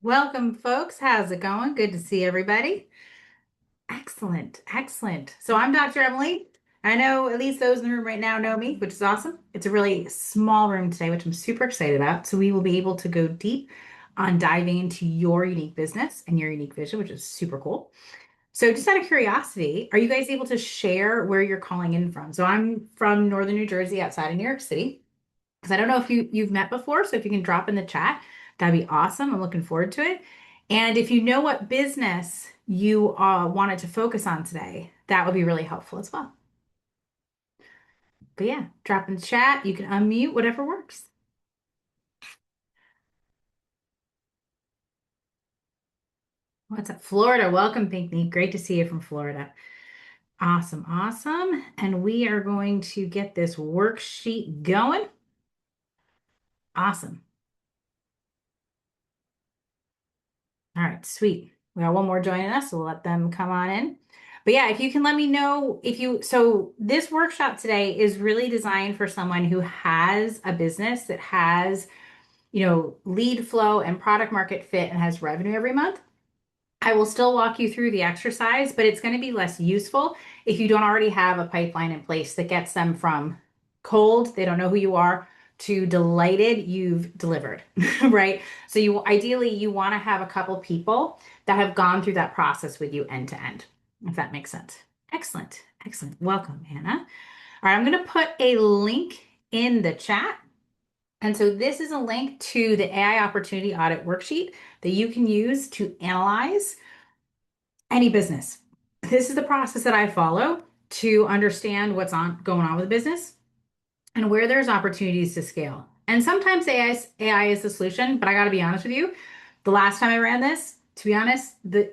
Welcome, folks. How's it going? Good to see everybody. Excellent, excellent. So I'm Dr. Emily. I know at least those in the room right now know me, which is awesome. It's a really small room today, which I'm super excited about. So we will be able to go deep on diving into your unique business and your unique vision, which is super cool. So just out of curiosity, are you guys able to share where you're calling in from? So I'm from Northern New Jersey outside of New York City. Because I don't know if you've met before, so if you can drop in the chat, that'd be awesome. I'm looking forward to it. And if you know what business you wanted to focus on today, that would be really helpful as well. But yeah, drop in the chat. You can unmute, whatever works. What's up, Florida? Welcome, Pinkney. Great to see you from Florida. Awesome, awesome. And we are going to get this worksheet going. Awesome. All right, sweet. We got one more joining us, so we'll let them come on in. But yeah, if you can let me know so this workshop today is really designed for someone who has a business that has, lead flow and product market fit and has revenue every month. I will still walk you through the exercise, but it's going to be less useful if you don't already have a pipeline in place that gets them from cold, they don't know who you are, to delighted, you've delivered, right? So you want to have a couple people that have gone through that process with you end to end, if that makes sense. Excellent. Excellent. Welcome, Hannah. All right, I'm going to put a link in the chat. And so this is a link to the AI Opportunity Audit Worksheet that you can use to analyze any business. This is the process that I follow to understand what's going on with the business and where there's opportunities to scale. And sometimes AI is the solution, but I got to be honest with you. The last time I ran this, to be honest, the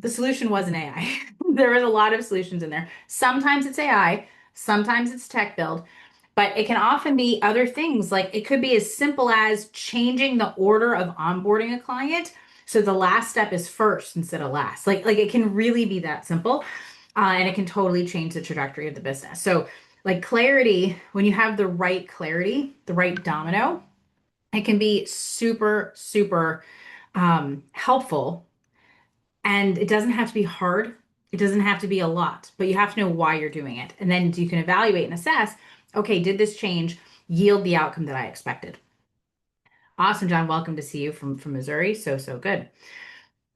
solution wasn't AI. There was a lot of solutions in there. Sometimes it's AI, sometimes it's tech build, but it can often be other things. Like it could be as simple as changing the order of onboarding a client. So the last step is first instead of last. Like it can really be that simple. And it can totally change the trajectory of the business. So like clarity, when you have the right clarity, the right domino, it can be super, super helpful. And it doesn't have to be hard. It doesn't have to be a lot, but you have to know why you're doing it. And then you can evaluate and assess, okay, did this change yield the outcome that I expected? Awesome, John. Welcome to see you from Missouri. So, so good.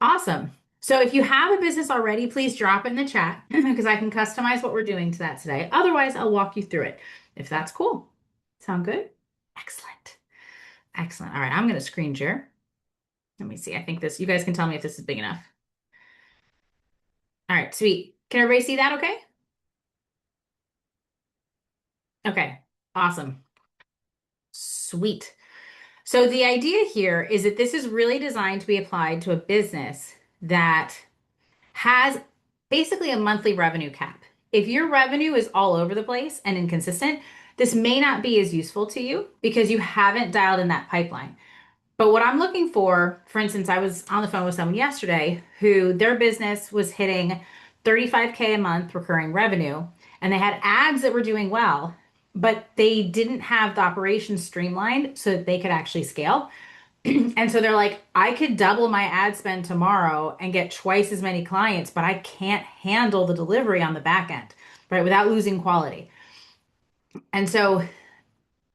Awesome. So if you have a business already, please drop it in the chat because I can customize what we're doing to that today. Otherwise, I'll walk you through it if that's cool. Sound good? Excellent. Excellent. All right, I'm going to screen share. Let me see. I think you guys can tell me if this is big enough. All right, sweet. Can everybody see that okay? Okay, awesome. Sweet. So the idea here is that this is really designed to be applied to a business that has basically a monthly revenue cap. If your revenue is all over the place and inconsistent, this may not be as useful to you because you haven't dialed in that pipeline. But what I'm looking for instance, I was on the phone with someone yesterday who their business was hitting 35K a month recurring revenue, and they had ads that were doing well, but they didn't have the operations streamlined so that they could actually scale. And so they're like, I could double my ad spend tomorrow and get twice as many clients, but I can't handle the delivery on the back end, right? Without losing quality. And so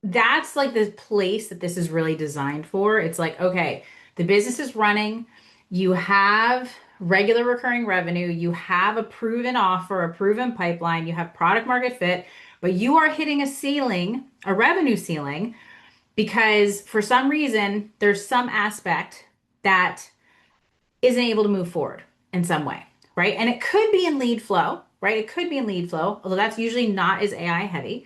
that's like the place that this is really designed for. It's like, okay, the business is running, you have regular recurring revenue, you have a proven offer, a proven pipeline, you have product market fit, but you are hitting a ceiling, a revenue ceiling, because for some reason there's some aspect that isn't able to move forward in some way, right? And it could be in lead flow, right? It could be in lead flow, although that's usually not as AI heavy.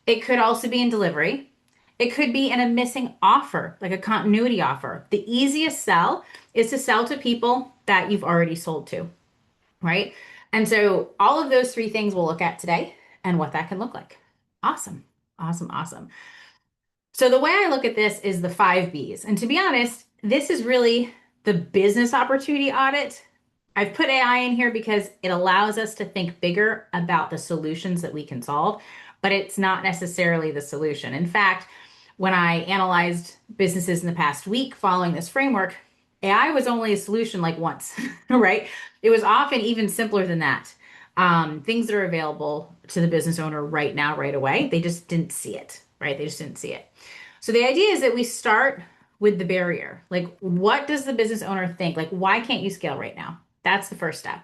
It could also be in delivery. It could be in a missing offer, like a continuity offer. The easiest sell is to sell to people that you've already sold to, right? And so all of those three things we'll look at today and what that can look like. Awesome. Awesome. Awesome. So the way I look at this is the 5 Bs. And to be honest, this is really the business opportunity audit. I've put AI in here because it allows us to think bigger about the solutions that we can solve, but it's not necessarily the solution. In fact, when I analyzed businesses in the past week following this framework, AI was only a solution like once, right? It was often even simpler than that. Things that are available to the business owner right now, right away, they just didn't see it, right? They just didn't see it. So the idea is that we start with the barrier. Like, what does the business owner think? Like, why can't you scale right now? That's the first step.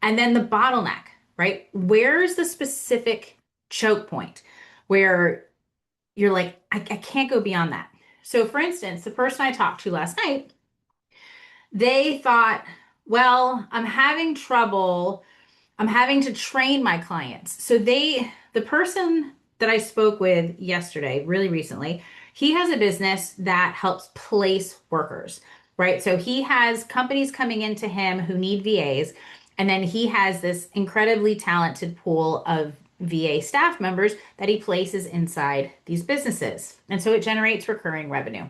And then the bottleneck, right? Where's the specific choke point where you're like, I can't go beyond that. So, for instance, the person I talked to last night, they thought, well, I'm having to train my clients. So the person that I spoke with yesterday, really recently, he has a business that helps place workers, right? So he has companies coming into him who need VAs, and then he has this incredibly talented pool of VA staff members that he places inside these businesses. And so it generates recurring revenue.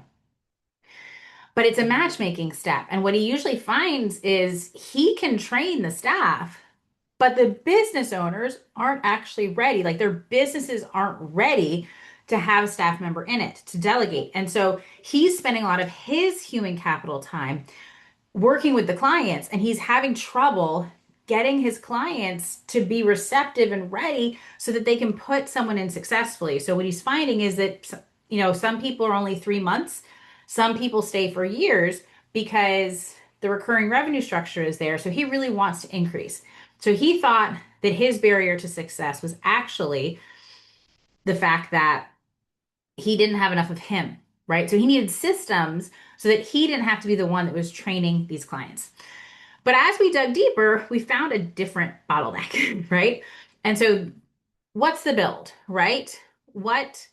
But it's a matchmaking step. And what he usually finds is he can train the staff, but the business owners aren't actually ready. Like their businesses aren't ready to have a staff member in it to delegate. And so he's spending a lot of his human capital time working with the clients, and he's having trouble getting his clients to be receptive and ready so that they can put someone in successfully. So what he's finding is that some people are only 3 months, some people stay for years because the recurring revenue structure is there. So he really wants to increase. So he thought that his barrier to success was actually the fact that he didn't have enough of him, right? So he needed systems so that he didn't have to be the one that was training these clients. But as we dug deeper, we found a different bottleneck, right? And so what's the build, right? What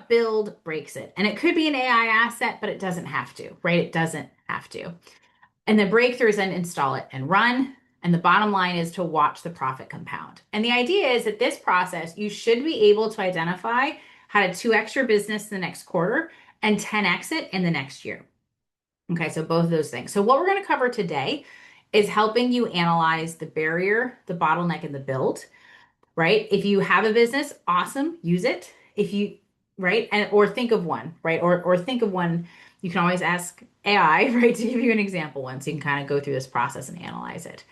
build breaks it? And it could be an AI asset, but it doesn't have to, right? It doesn't have to. And the breakthrough is then install it and run. And the bottom line is to watch the profit compound. And the idea is that this process, you should be able to identify how to 2x your business in the next quarter and 10x it in the next year. Okay, so both of those things. So what we're going to cover today is helping you analyze the barrier, the bottleneck, and the build, right? If you have a business, awesome, use it. If you, right? And or think of one, right? Or think of one, you can always ask AI, right, to give you an example one so you can kind of go through this process and analyze it.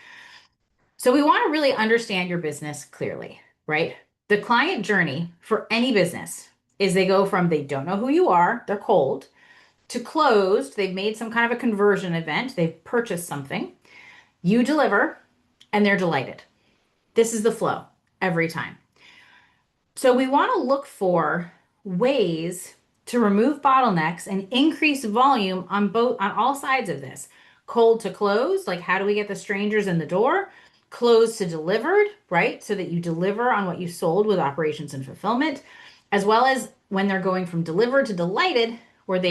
So we want to really understand your business clearly, right? The client journey for any business is they go from they don't know who you are, they're cold, to closed, they've made some kind of a conversion event, they've purchased something, you deliver, and they're delighted. This is the flow every time. So we want to look for ways to remove bottlenecks and increase volume on all sides of this. Cold to close, like how do we get the strangers in the door? Closed to delivered, right? So that you deliver on what you sold with operations and fulfillment, as well as when they're going from delivered to delighted, where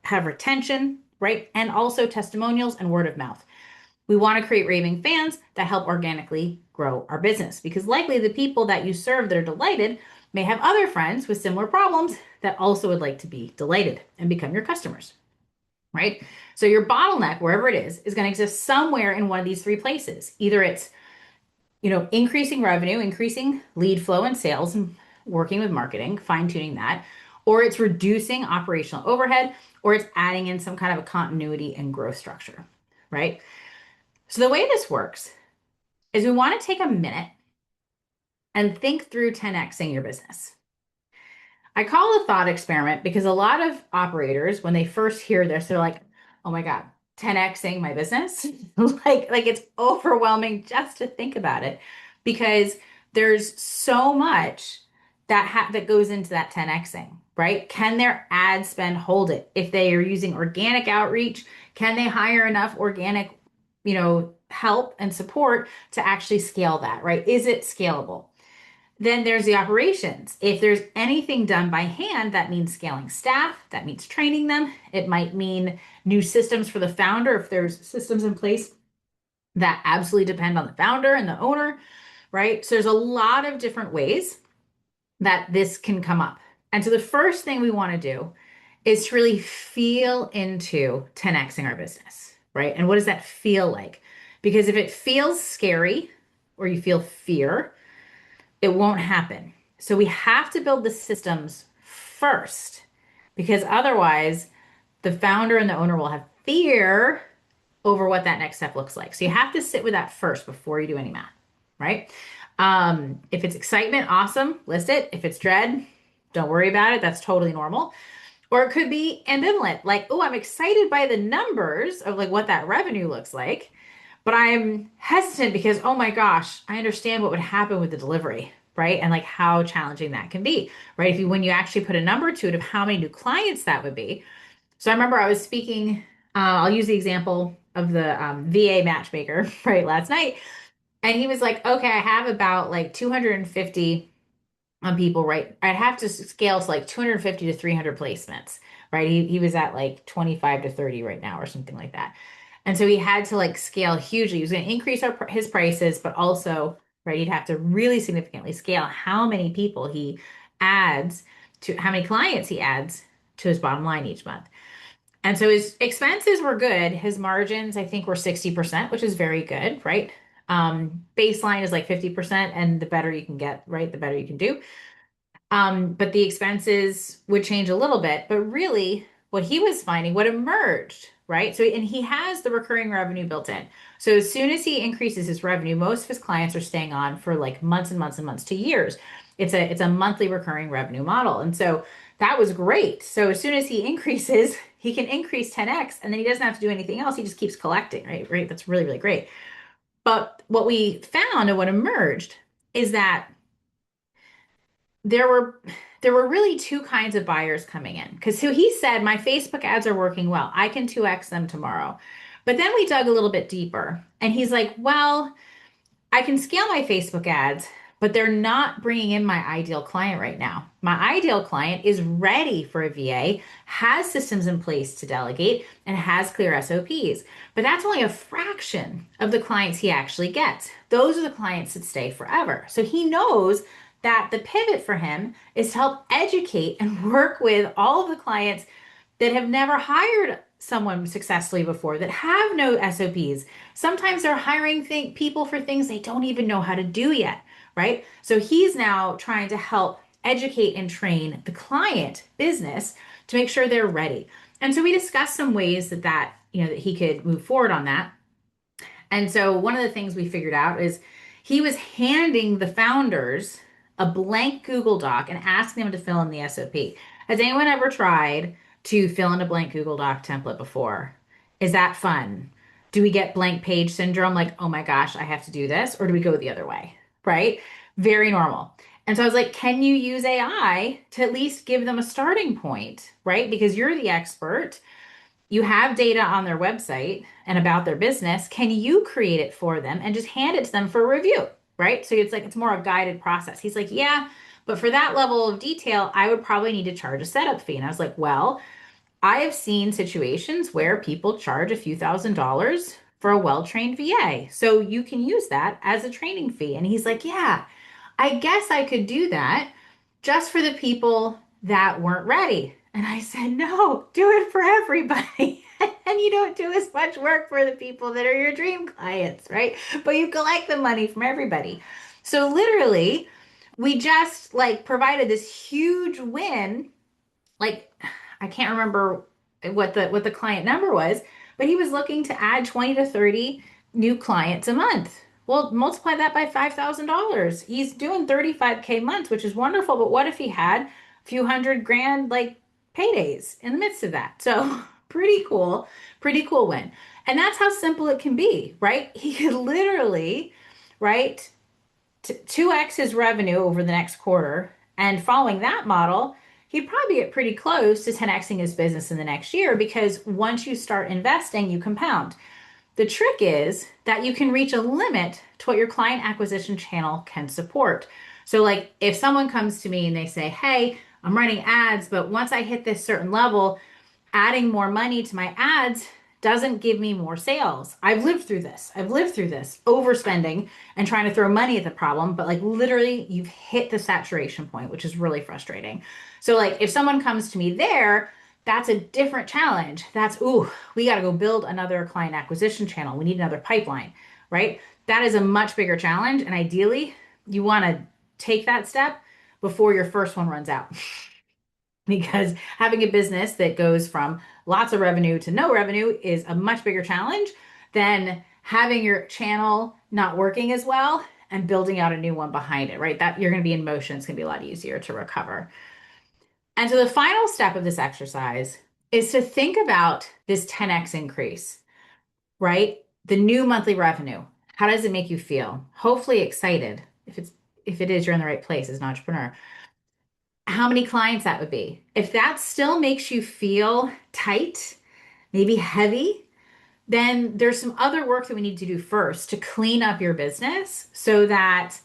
have retention, right? And also testimonials and word of mouth. We want to create raving fans that help organically grow our business because likely the people that you serve that are delighted may have other friends with similar problems that also would like to be delighted and become your customers, right? So your bottleneck, wherever it is going to exist somewhere in one of these three places. Either it's, increasing revenue, increasing lead flow and sales and working with marketing, fine tuning that, or it's reducing operational overhead, or it's adding in some kind of a continuity and growth structure, right? So the way this works is we want to take a minute and think through 10xing your business. I call it a thought experiment because a lot of operators, when they first hear this, they're like, oh my God, 10xing my business? like it's overwhelming just to think about it because there's so much that goes into that 10xing, right? Can their ad spend hold it? If they are using organic outreach, can they hire enough organic, help and support to actually scale that, right? Is it scalable? Then there's the operations. If there's anything done by hand, that means scaling staff, that means training them. It might mean new systems for the founder if there's systems in place that absolutely depend on the founder and the owner, right? So there's a lot of different ways that this can come up. And so the first thing we want to do is to really feel into 10xing our business, right? And what does that feel like? Because if it feels scary or you feel fear, it won't happen. So we have to build the systems first because otherwise the founder and the owner will have fear over what that next step looks like. So you have to sit with that first before you do any math, right? If it's excitement, awesome, list it. If it's dread, don't worry about it. That's totally normal. Or it could be ambivalent, like, oh, I'm excited by the numbers of like what that revenue looks like, but I'm hesitant because, oh my gosh, I understand what would happen with the delivery, right? And like how challenging that can be, right? If you, when you actually put a number to it of how many new clients that would be. So I remember I was speaking, I'll use the example of the VA matchmaker, right, last night. And he was like, okay, I have about like 250 on people, right? I'd have to scale to like 250 to 300 placements, right? He was at like 25 to 30 right now or something like that. And so he had to like scale hugely. He was going to increase his prices, but also, right, he'd have to really significantly scale how many people he adds to how many clients he adds to his bottom line each month. And so his expenses were good. His margins, I think, were 60%, which is very good, right? Baseline is like 50%, and the better you can get, right, the better you can do. But the expenses would change a little bit. But really, what he was finding, what emerged, right? So, and he has the recurring revenue built in. So as soon as he increases his revenue, most of his clients are staying on for like months and months and months to years. It's a monthly recurring revenue model. And so that was great. So as soon as he increases, he can increase 10x and then he doesn't have to do anything else. He just keeps collecting, right? Right. That's really, really great. But what we found and what emerged is that there were there were really two kinds of buyers coming in because so he said my Facebook ads are working well. I can 2x them tomorrow. But then we dug a little bit deeper and he's like, "Well, I can scale my Facebook ads, but they're not bringing in my ideal client right now. My ideal client is ready for a VA, has systems in place to delegate, and has clear SOPs. But that's only a fraction of the clients he actually gets. Those are the clients that stay forever. So he knows that the pivot for him is to help educate and work with all of the clients that have never hired someone successfully before, that have no SOPs. Sometimes they're hiring people for things they don't even know how to do yet, right? So he's now trying to help educate and train the client business to make sure they're ready. And so we discussed some ways that he could move forward on that. And so one of the things we figured out is he was handing the founders a blank Google Doc and asking them to fill in the SOP. Has anyone ever tried to fill in a blank Google Doc template before? Is that fun? Do we get blank page syndrome like, oh my gosh, I have to do this? Or do we go the other way? Right? Very normal. And so I was like, can you use AI to at least give them a starting point? Right? Because you're the expert, you have data on their website and about their business. Can you create it for them and just hand it to them for review? Right. So it's like it's more a guided process. He's like, yeah, but for that level of detail, I would probably need to charge a setup fee. And I was like, well, I have seen situations where people charge a few $1,000s for a well-trained VA. So you can use that as a training fee. And he's like, yeah, I guess I could do that just for the people that weren't ready. And I said, no, do it for everybody. And you don't do as much work for the people that are your dream clients, right? But you collect the money from everybody. So literally, we just like provided this huge win. Like, I can't remember what the client number was, but he was looking to add 20 to 30 new clients a month. Well, multiply that by $5,000. He's doing 35K months, which is wonderful. But what if he had a few hundred grand like paydays in the midst of that? So pretty cool win. And that's how simple it can be, right? He could literally, right, 2x his revenue over the next quarter. And following that model, he'd probably get pretty close to 10xing his business in the next year because once you start investing, you compound. The trick is that you can reach a limit to what your client acquisition channel can support. So, like if someone comes to me and they say, hey, I'm running ads, but once I hit this certain level, adding more money to my ads doesn't give me more sales. I've lived through this. I've lived through this overspending and trying to throw money at the problem, but like literally you've hit the saturation point, which is really frustrating. So like if someone comes to me there, that's a different challenge. That's, ooh, we got to go build another client acquisition channel. We need another pipeline, right? That is a much bigger challenge. And ideally, you want to take that step before your first one runs out. because having a business that goes from lots of revenue to no revenue is a much bigger challenge than having your channel not working as well and building out a new one behind it, right? That you're going to be in motion. It's going to be a lot easier to recover. And so the final step of this exercise is to think about this 10x increase, right? The new monthly revenue. How does it make you feel? Hopefully excited. If it is, you're in the right place as an entrepreneur. How many clients that would be? If that still makes you feel tight, maybe heavy, then there's some other work that we need to do first to clean up your business so that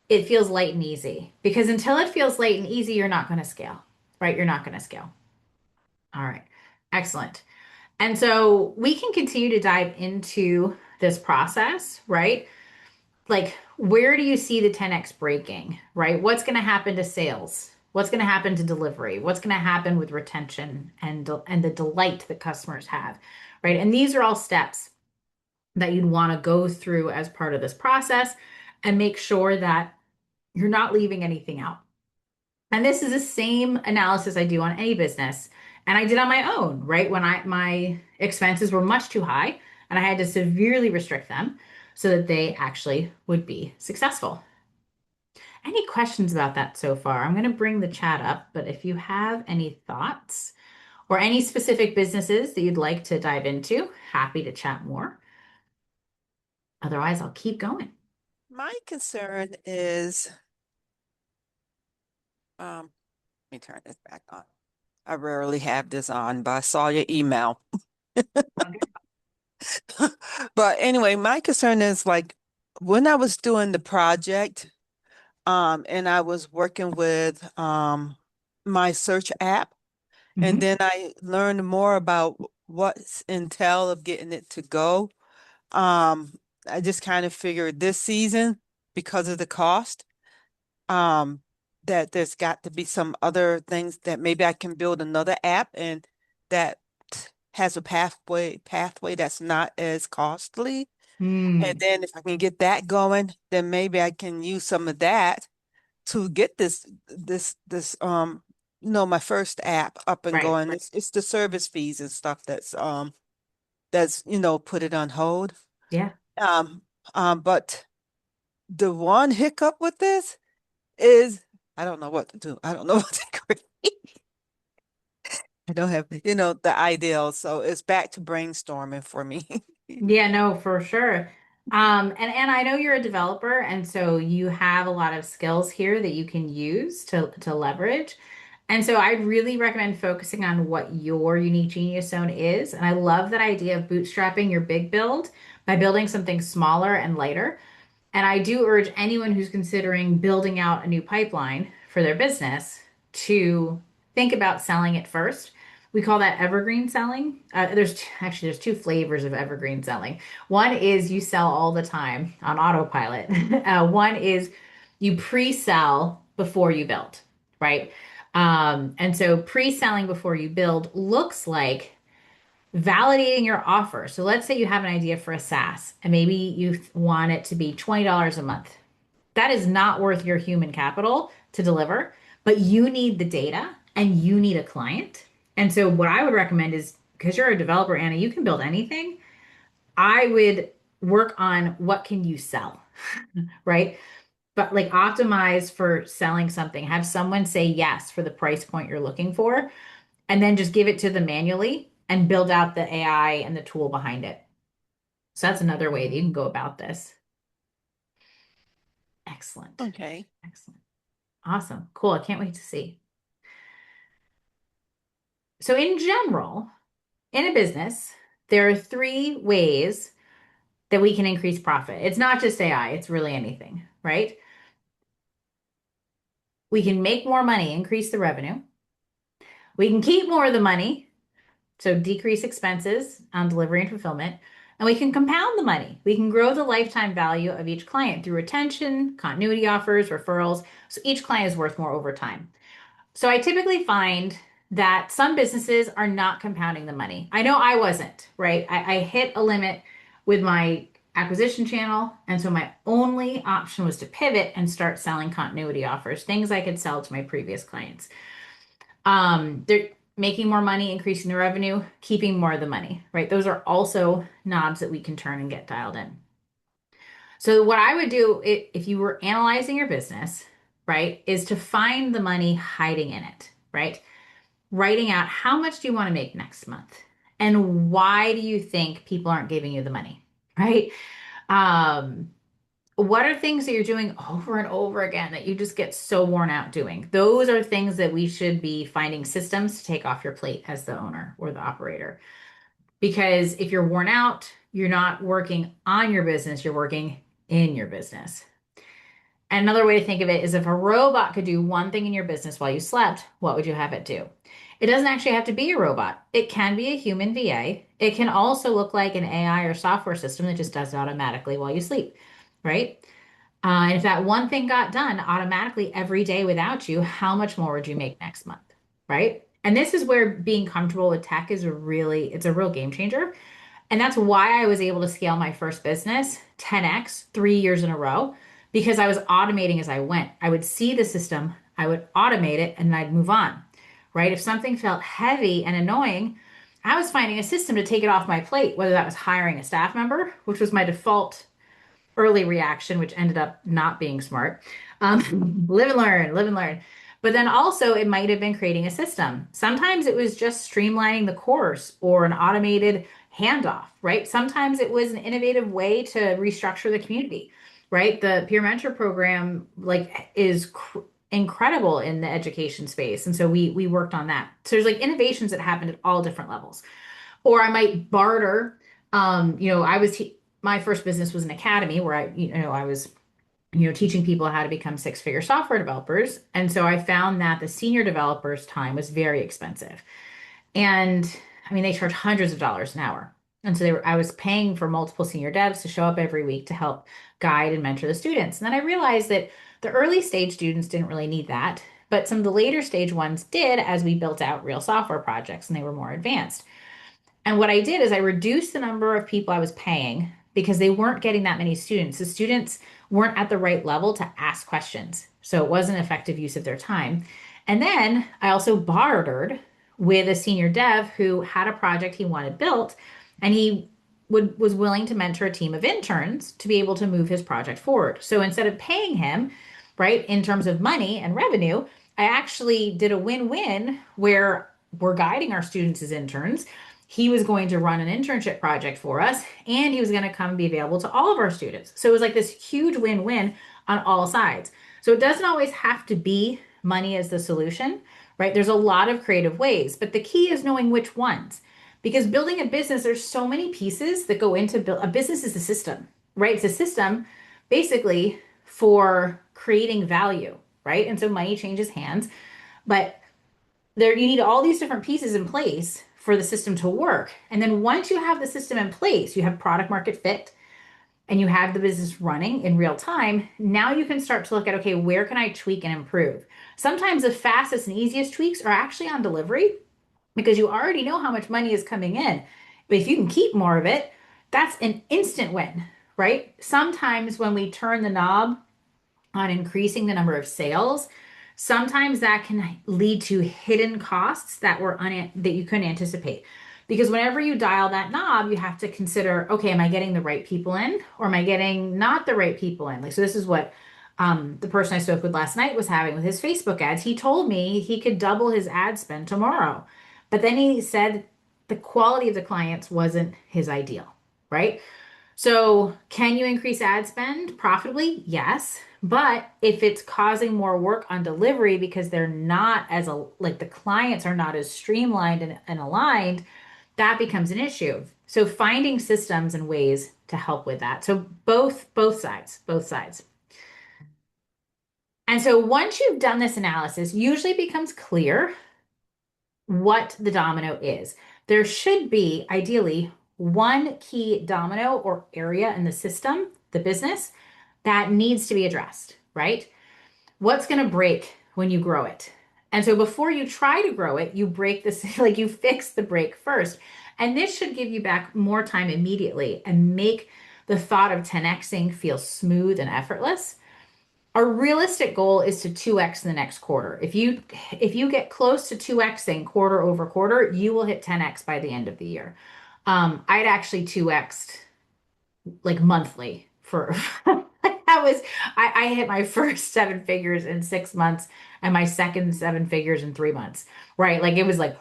it feels light and easy. Because until it feels light and easy, you're not going to scale, right? You're not going to scale. All right. Excellent. And so we can continue to dive into this process, right? Like, where do you see the 10x breaking, right? What's going to happen to sales? What's going to happen to delivery? What's going to happen with retention and the delight that customers have, right? And these are all steps that you'd want to go through as part of this process and make sure that you're not leaving anything out. And this is the same analysis I do on any business. And I did on my own, right? When my expenses were much too high and I had to severely restrict them so that they actually would be successful. Any questions about that so far? I'm going to bring the chat up, but if you have any thoughts or any specific businesses that you'd like to dive into, happy to chat more. Otherwise, I'll keep going. My concern is, let me turn this back on. I rarely have this on, but I saw your email. Okay. But anyway, my concern is like when I was doing the project, and I was working with my search app, and Mhm. then I learned more about what's entail of getting it to go. Um, I just kind of figured this season, because of the cost, um, that there's got to be some other things that maybe I can build another app and that has a pathway that's not as costly. And Hmm. then if I can get that going, then maybe I can use some of that to get this my first app up and Right. going. It's the service fees and stuff that's put it on hold. Yeah. Um but the one hiccup with this is I don't know what to do. I don't know what to create. I don't have, the ideal. So it's back to brainstorming for me. Yeah, no, for sure. And I know you're a developer, and so you have a lot of skills here that you can use to leverage. And so I'd really recommend focusing on what your unique genius zone is. And I love that idea of bootstrapping your big build by building something smaller and lighter. And I do urge anyone who's considering building out a new pipeline for their business to think about selling it first. We call that evergreen selling. There's two flavors of evergreen selling. One is you sell all the time on autopilot. One is you pre-sell before you build, right? And so pre-selling before you build looks like validating your offer. So let's say you have an idea for a SaaS and maybe you want it to be $20 a month. That is not worth your human capital to deliver, but you need the data and you need a client. And so what I would recommend is because you're a developer, Anna, you can build anything. I would work on what can you sell, right? But like optimize for selling something. Have someone say yes for the price point you're looking for and then just give it to them manually and build out the AI and the tool behind it. So that's another way that you can go about this. Excellent. Okay. Excellent. Awesome. Cool. I can't wait to see. So, in general, in a business, there are three ways that we can increase profit. It's not just AI, it's really anything, right? We can make more money, increase the revenue. We can keep more of the money, so decrease expenses on delivery and fulfillment. And we can compound the money. We can grow the lifetime value of each client through retention, continuity offers, referrals. So each client is worth more over time. So I typically find that some businesses are not compounding the money. I know I wasn't, right? I hit a limit with my acquisition channel. And so my only option was to pivot and start selling continuity offers, things I could sell to my previous clients. They're making more money, increasing the revenue, keeping more of the money, right? Those are also knobs that we can turn and get dialed in. So what I would do if you were analyzing your business, right, is to find the money hiding in it, right? Writing out how much do you want to make next month? And why do you think people aren't giving you the money, right? Um, what are things that you're doing over and over again that you just get so worn out doing? Those are things that we should be finding systems to take off your plate as the owner or the operator. Because if you're worn out, you're not working on your business, you're working in your business. And another way to think of it is if a robot could do one thing in your business while you slept, what would you have it do? It doesn't actually have to be a robot. It can be a human VA. It can also look like an AI or software system that just does it automatically while you sleep, right? And if that one thing got done automatically every day without you, how much more would you make next month, right? And this is where being comfortable with tech is it's a real game changer. And that's why I was able to scale my first business 10x 3 years in a row because I was automating as I went. I would see the system, I would automate it, and I'd move on, right? If something felt heavy and annoying, I was finding a system to take it off my plate, whether that was hiring a staff member, which was my default early reaction, which ended up not being smart. Live and learn, live and learn. But then also, it might have been creating a system. Sometimes it was just streamlining the course or an automated handoff, right? Sometimes it was an innovative way to restructure the community, right? The peer mentor program is incredible in the education space, and so we worked on that. So there's like innovations that happened at all different levels. Or I might barter. My first business was an academy where I was, teaching people how to become six-figure software developers. And so I found that the senior developers' time was very expensive. And I mean, they charge hundreds of dollars an hour. And so I was paying for multiple senior devs to show up every week to help guide and mentor the students. And then I realized that the early stage students didn't really need that, but some of the later stage ones did as we built out real software projects and they were more advanced. And what I did is I reduced the number of people I was paying because they weren't getting that many students. The students weren't at the right level to ask questions. So it wasn't effective use of their time. And then I also bartered with a senior dev who had a project he wanted built, and he was willing to mentor a team of interns to be able to move his project forward. So instead of paying him, right, in terms of money and revenue, I actually did a win-win where we're guiding our students as interns. He was going to run an internship project for us, and he was going to come and be available to all of our students. So it was like this huge win-win on all sides. So it doesn't always have to be money as the solution, right? There's a lot of creative ways, but the key is knowing which ones. Because building a business, there's so many pieces that go into build a business is a system, right? It's a system basically for creating value, right? And so money changes hands, but there you need all these different pieces in place for the system to work. And then once you have the system in place, you have product market fit and you have the business running in real time, now you can start to look at, okay, where can I tweak and improve? Sometimes the fastest and easiest tweaks are actually on delivery because you already know how much money is coming in. But if you can keep more of it, that's an instant win, right? Sometimes when we turn the knob on increasing the number of sales, sometimes that can lead to hidden costs that you couldn't anticipate. Because whenever you dial that knob, you have to consider, okay, am I getting the right people in or am I getting not the right people in? Like, so this is what the person I spoke with last night was having with his Facebook ads. He told me he could double his ad spend tomorrow. But then he said the quality of the clients wasn't his ideal, right? So, can you increase ad spend profitably? Yes. But if it's causing more work on delivery because they're not like the clients are not as streamlined and aligned, that becomes an issue. So, finding systems and ways to help with that. So, both sides, both sides. And so, once you've done this analysis, usually it becomes clear what the domino is. There should be, ideally, one key domino or area in the system, the business, that needs to be addressed, right? What's going to break when you grow it? And so before you try to grow it, you break this, like you fix the break first. And this should give you back more time immediately and make the thought of 10xing feel smooth and effortless. Our realistic goal is to 2x in the next quarter. If you get close to 2xing quarter over quarter, you will hit 10x by the end of the year. I'd actually 2x'd like monthly for that was I hit my first seven figures in 6 months and my second seven figures in 3 months, right? Like it was like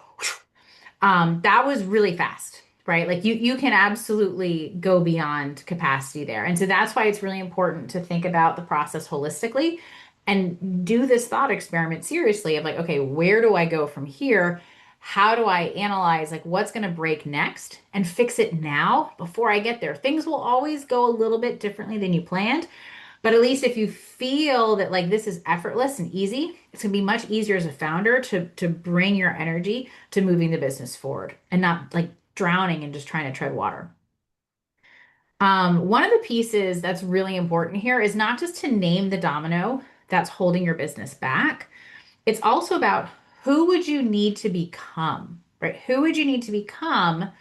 that was really fast, right? Like you can absolutely go beyond capacity there. And so that's why it's really important to think about the process holistically and do this thought experiment seriously of like, okay, where do I go from here? How do I analyze like what's going to break next and fix it now before I get there? Things will always go a little bit differently than you planned, but at least if you feel that like this is effortless and easy, it's gonna be much easier as a founder to bring your energy to moving the business forward and not like drowning and just trying to tread water. One of the pieces that's really important here is not just to name the domino that's holding your business back. It's also about who would you need to become, right? Who would you need to become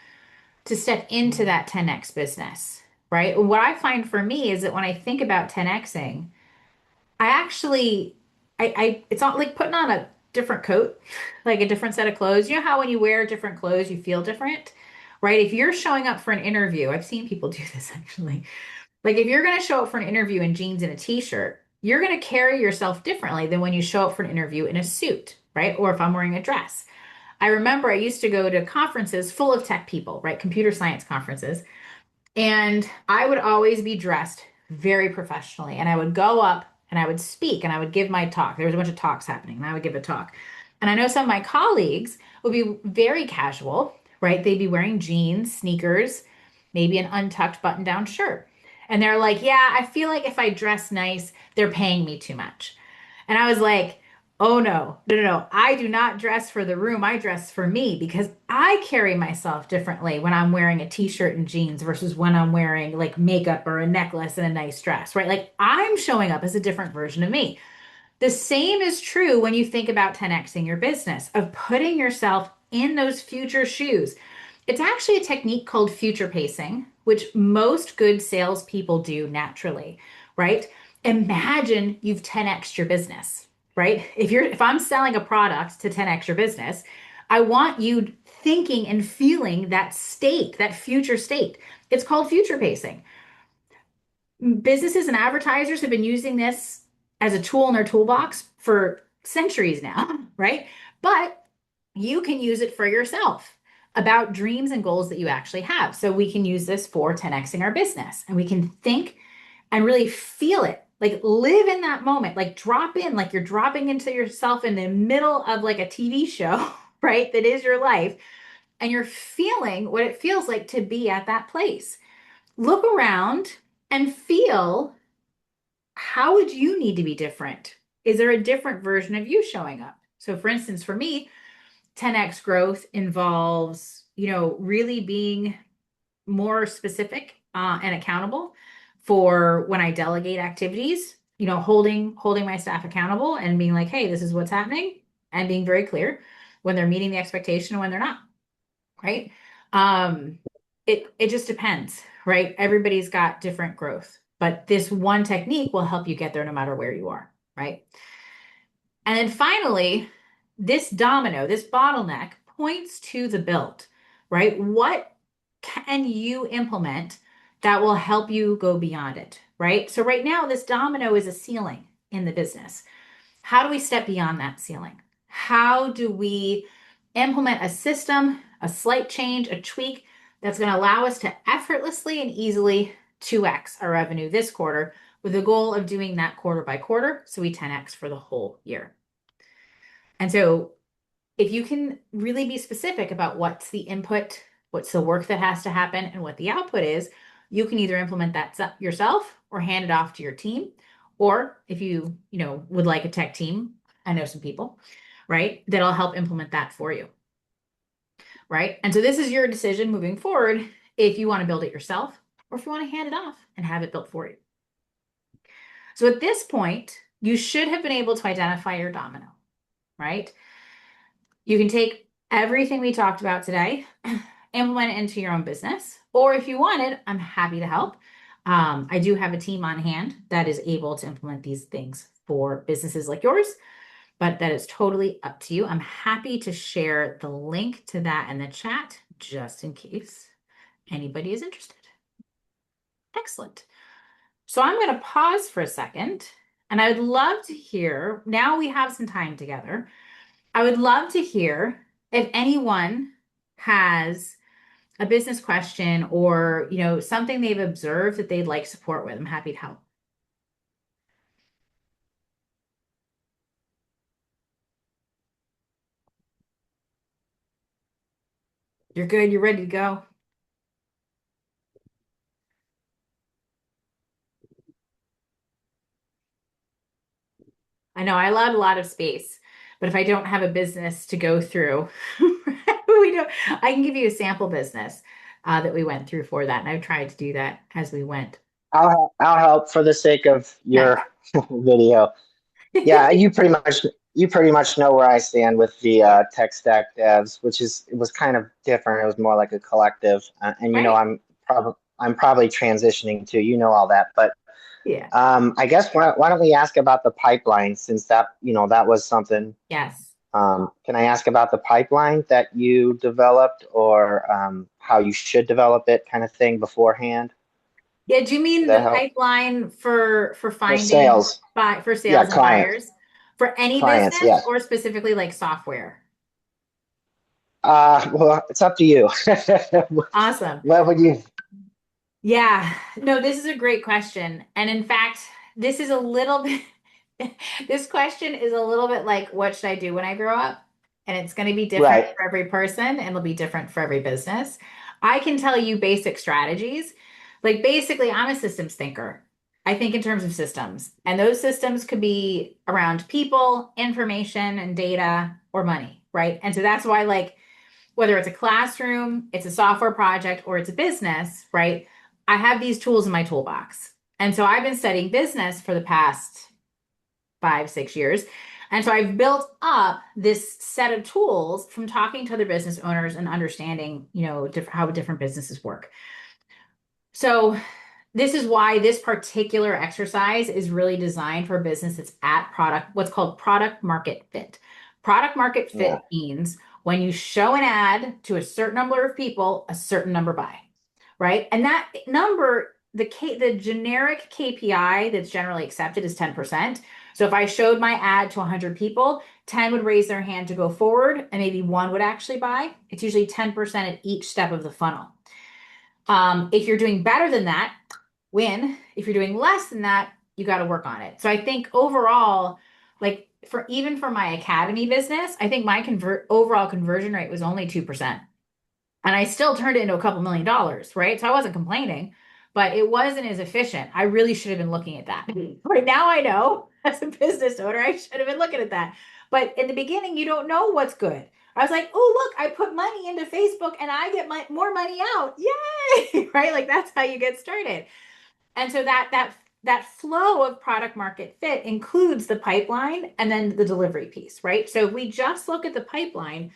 to step into that 10x business, right? What I find for me is that when I think about 10xing, I actually, it's not like putting on a different coat, like a different set of clothes. You know how when you wear different clothes, you feel different, right? If you're showing up for an interview, I've seen people do this actually. Like if you're going to show up for an interview in jeans and a t-shirt, you're going to carry yourself differently than when you show up for an interview in a suit, right? Or if I'm wearing a dress. I remember I used to go to conferences full of tech people, right? Computer science conferences. And I would always be dressed very professionally. And I would go up and I would speak and I would give my talk. There was a bunch of talks happening, and I would give a talk. And I know some of my colleagues would be very casual, right? They'd be wearing jeans, sneakers, maybe an untucked button down shirt. And they're like, yeah, I feel like if I dress nice, they're paying me too much. And I was like, oh no, no, no, no. I do not dress for the room. I dress for me because I carry myself differently when I'm wearing a t-shirt and jeans versus when I'm wearing like makeup or a necklace and a nice dress, right? Like I'm showing up as a different version of me. The same is true when you think about 10xing your business, of putting yourself in those future shoes. It's actually a technique called future pacing, which most good salespeople do naturally, right? Imagine you've 10x your business, right? If I'm selling a product to 10x your business, I want you thinking and feeling that state, that future state. It's called future pacing. Businesses and advertisers have been using this as a tool in their toolbox for centuries now, right? But you can use it for yourself about dreams and goals that you actually have. So we can use this for 10xing our business and we can think and really feel it. Like live in that moment, like drop in, like you're dropping into yourself in the middle of like a TV show, right? That is your life. And you're feeling what it feels like to be at that place. Look around and feel, how would you need to be different? Is there a different version of you showing up? So, for instance, for me, 10x growth involves, really being more specific and accountable for when I delegate activities, holding my staff accountable and being like, hey, this is what's happening, and being very clear when they're meeting the expectation and when they're not, right? Um, it just depends, right? Everybody's got different growth, but this one technique will help you get there no matter where you are, right? And then finally, this domino, this bottleneck points to the build, right? What can you implement that will help you go beyond it, right? So right now, this domino is a ceiling in the business. How do we step beyond that ceiling? How do we implement a system, a slight change, a tweak that's going to allow us to effortlessly and easily 2x our revenue this quarter with the goal of doing that quarter by quarter so we 10x for the whole year? And so if you can really be specific about what's the input, what's the work that has to happen, and what the output is, you can either implement that yourself or hand it off to your team. Or if you would like a tech team, I know some people, right, that'll help implement that for you, right? And so this is your decision moving forward if you want to build it yourself or if you want to hand it off and have it built for you. So at this point, you should have been able to identify your domino, right? You can take everything we talked about today, implement it into your own business. Or if you wanted, I'm happy to help. I do have a team on hand that is able to implement these things for businesses like yours, but that is totally up to you. I'm happy to share the link to that in the chat just in case anybody is interested. Excellent. So I'm going to pause for a second and I would love to hear, now we have some time together. I would love to hear if anyone has a business question or, something they've observed that they'd like support with. I'm happy to help. You're good. You're ready to go. I know I allowed a lot of space, but if I don't have a business to go through, we don't, I can give you a sample business that we went through for that. And I've tried to do that as we went. I'll help for the sake of Nice. your video. Yeah, you pretty much know where I stand with the tech stack devs, which is it was kind of different. It was more like a collective, and Right. I'm probably transitioning to all that. But Yeah. I guess why don't we ask about the pipeline since that was something. Yes. Can I ask about the pipeline that you developed or how you should develop it, kind of thing beforehand? Yeah. Do you Would mean that the help pipeline for for finding sales? for Yeah, sales and buyers for any clients. business Yes. or specifically like software? Well, it's up to you. Awesome. What would you? Yeah, no, this is a great question. And in fact, this is a little bit, this question is a little bit like, what should I do when I grow up? And it's going to be different Right. for every person and it'll be different for every business. I can tell you basic strategies. Like, basically, I'm a systems thinker. I think in terms of systems, and those systems could be around people, information, and data or money, right? And so that's why, like, whether it's a classroom, it's a software project, or it's a business, right? I have these tools in my toolbox. And so I've been studying business for the past 5, 6 years. And so I've built up this set of tools from talking to other business owners and understanding, how different businesses work. So this is why this particular exercise is really designed for a business that's at what's called product market fit. Product market Yeah. fit means when you show an ad to a certain number of people, a certain number buy, right? And that number, the generic KPI that's generally accepted is 10%. So if I showed my ad to 100 people, 10 would raise their hand to go forward and maybe one would actually buy. It's usually 10% at each step of the funnel. If you're doing better than that, win. If you're doing less than that, you got to work on it. So I think overall, like for my academy business, I think my overall conversion rate was only 2%. And I still turned it into a couple $1 million, right? So I wasn't complaining, but it wasn't as efficient. I really should have been looking at that. Right now I know as a business owner, I should have been looking at that. But in the beginning, you don't know what's good. I was like, oh, look, I put money into Facebook and I get more money out. Yay! Right? Like that's how you get started. And so that flow of product market fit includes the pipeline and then the delivery piece, right? So if we just look at the pipeline,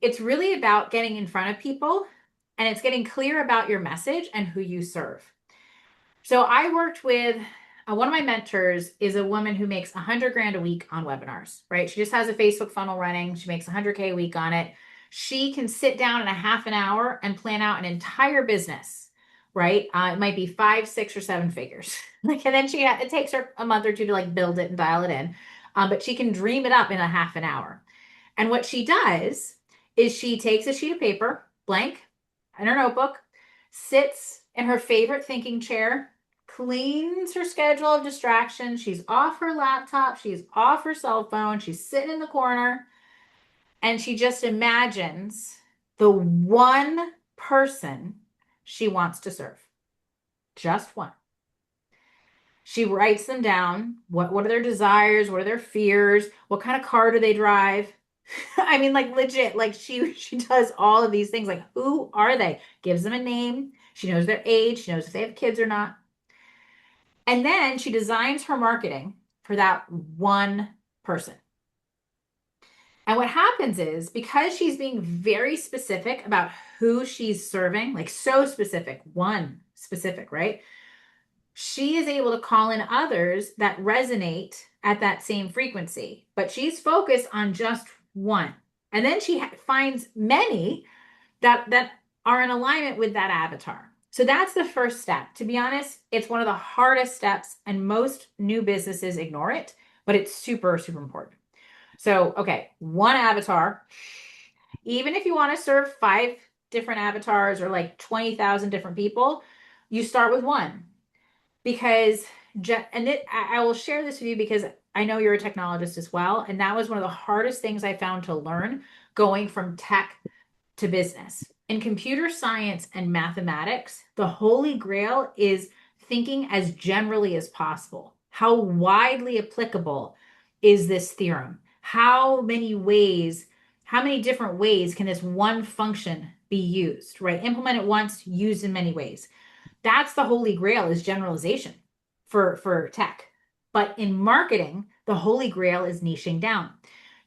it's really about getting in front of people and it's getting clear about your message and who you serve. So I worked with one of my mentors is a woman who makes 100 grand a week on webinars, right? She just has a Facebook funnel running. She makes 100K a week on it. She can sit down in a half an hour and plan out an entire business, right? It might be 5, 6, or 7 figures. Like, and then it takes her a month or two to like build it and dial it in. But she can dream it up in a half an hour. And what she does is she takes a sheet of paper, blank, and her notebook, sits in her favorite thinking chair, cleans her schedule of distractions. She's off her laptop, she's off her cell phone, she's sitting in the corner, and she just imagines the one person she wants to serve. Just one. She writes them down. What are their desires? What are their fears? What kind of car do they drive? I mean, like legit, like she does all of these things. Like, who are they? Gives them a name. She knows their age. She knows if they have kids or not. And then she designs her marketing for that one person. And what happens is because she's being very specific about who she's serving, like so specific, one specific, right? She is able to call in others that resonate at that same frequency, but she's focused on just one. And then she finds many that are in alignment with that avatar. So that's the first step. To be honest, it's one of the hardest steps, and most new businesses ignore it, but it's super, super important. So, okay, one avatar. Even if you want to serve five different avatars or like 20,000 different people, you start with one because, I will share this with you because I know you're a technologist as well. And that was one of the hardest things I found to learn going from tech to business. In computer science and mathematics, the holy grail is thinking as generally as possible. How widely applicable is this theorem? How many different ways can this one function be used, right? Implement it once, used in many ways. That's the holy grail is generalization for tech. But in marketing, the holy grail is niching down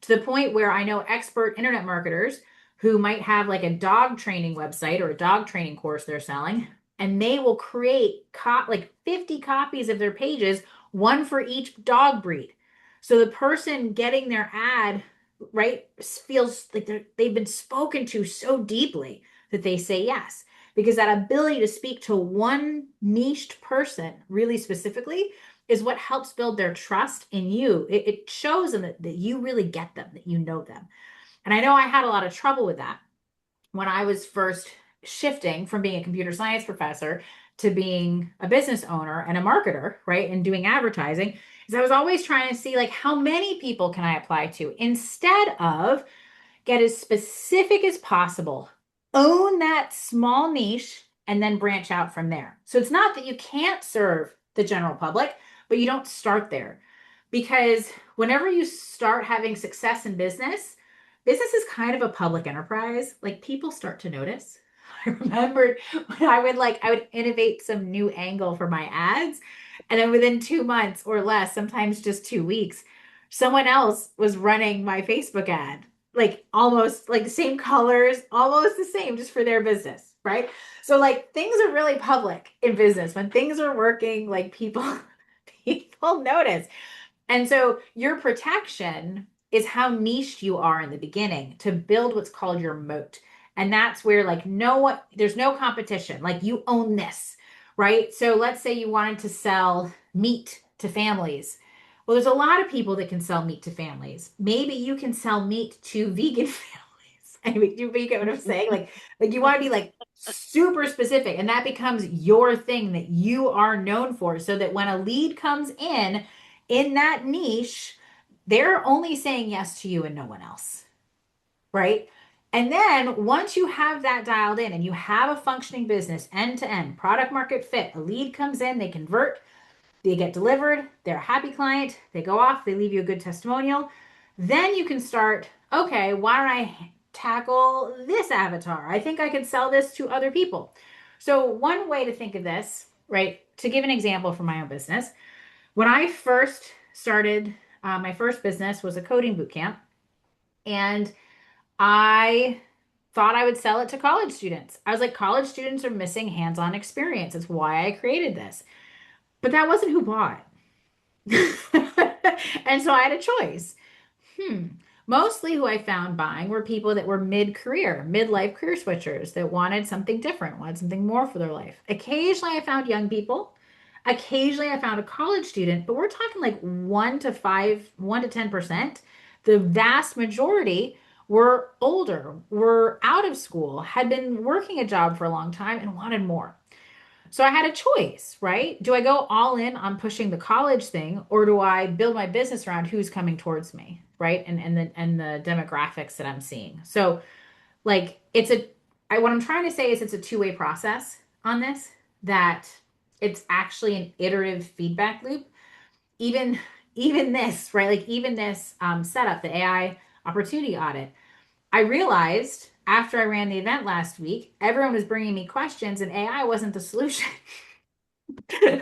to the point where I know expert internet marketers who might have like a dog training website or a dog training course they're selling, and they will create like 50 copies of their pages, one for each dog breed. So the person getting their ad, right, feels like they've been spoken to so deeply that they say yes. Because that ability to speak to one niched person really specifically is what helps build their trust in you. It shows them that you really get them, that you know them. And I know I had a lot of trouble with that when I was first shifting from being a computer science professor to being a business owner and a marketer, right? And doing advertising. Is I was always trying to see like how many people can I apply to instead of get as specific as possible, own that small niche, and then branch out from there. So it's not that you can't serve the general public, but you don't start there. Because whenever you start having success in business, business is kind of a public enterprise. Like people start to notice. I remembered when I would innovate some new angle for my ads. And then within 2 months or less, sometimes just 2 weeks, someone else was running my Facebook ad, like almost like the same colors, almost the same, just for their business, right? So like things are really public in business. When things are working, like people notice. And so your protection is how niche you are in the beginning to build what's called your moat. And that's where like there's no competition. Like you own this, right? So let's say you wanted to sell meat to families. Well, there's a lot of people that can sell meat to families. Maybe you can sell meat to vegan families. I mean, you get what I'm saying? Like you want to be like super specific, and that becomes your thing that you are known for, so that when a lead comes in that niche, they're only saying yes to you and no one else, right? And then once you have that dialed in and you have a functioning business end to end, product market fit, a lead comes in, they convert, they get delivered, they're a happy client, they go off, they leave you a good testimonial. Then you can start, okay, why don't I tackle this avatar? I think I could sell this to other people. So, one way to think of this, right, to give an example from my own business, when I first started, my first business was a coding boot camp, and I thought I would sell it to college students. I was like, college students are missing hands-on experience. It's why I created this. But that wasn't who bought. And so I had a choice. Hmm. Mostly who I found buying were people that were mid-career, midlife career switchers that wanted something different, wanted something more for their life. Occasionally I found young people. Occasionally I found a college student, but we're talking like 1 to 10%. The vast majority were older, were out of school, had been working a job for a long time and wanted more. So I had a choice, right? Do I go all in on pushing the college thing, or do I build my business around who's coming towards me, right? And the demographics that I'm seeing. So like what I'm trying to say is it's a two-way process on this, that it's actually an iterative feedback loop. Even even this, right? Like even this setup, the AI opportunity audit. I realized after I ran the event last week, everyone was bringing me questions and AI wasn't the solution.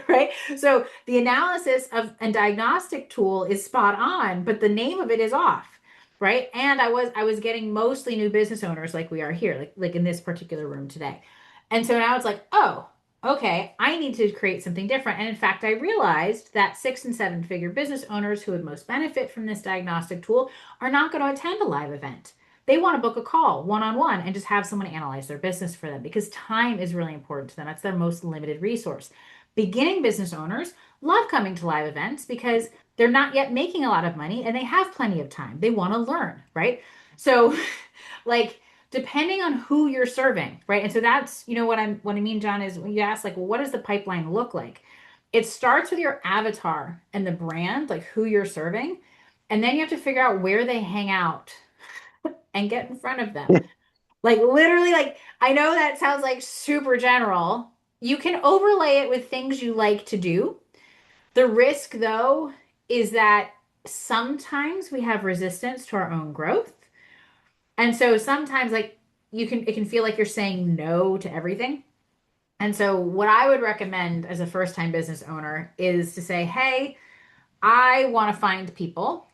Right? So the analysis of and diagnostic tool is spot on, but the name of it is off, right? And I was getting mostly new business owners like we are here, like in this particular room today. And so now it's like, oh, okay, I need to create something different. And in fact, I realized that 6 and 7 figure business owners who would most benefit from this diagnostic tool are not going to attend a live event. They want to book a call one on one and just have someone analyze their business for them because time is really important to them. That's their most limited resource. Beginning business owners love coming to live events because they're not yet making a lot of money and they have plenty of time. They want to learn, right? So, like, depending on who you're serving, right? And so that's, what I mean, John, is when you ask, like, well, what does the pipeline look like? It starts with your avatar and the brand, like who you're serving. And then you have to figure out where they hang out and get in front of them. Like, literally, like, I know that sounds like super general. You can overlay it with things you like to do. The risk, though, is that sometimes we have resistance to our own growth. And so sometimes, like, it can feel like you're saying no to everything. And so what I would recommend as a first time business owner is to say, hey, I want to find people,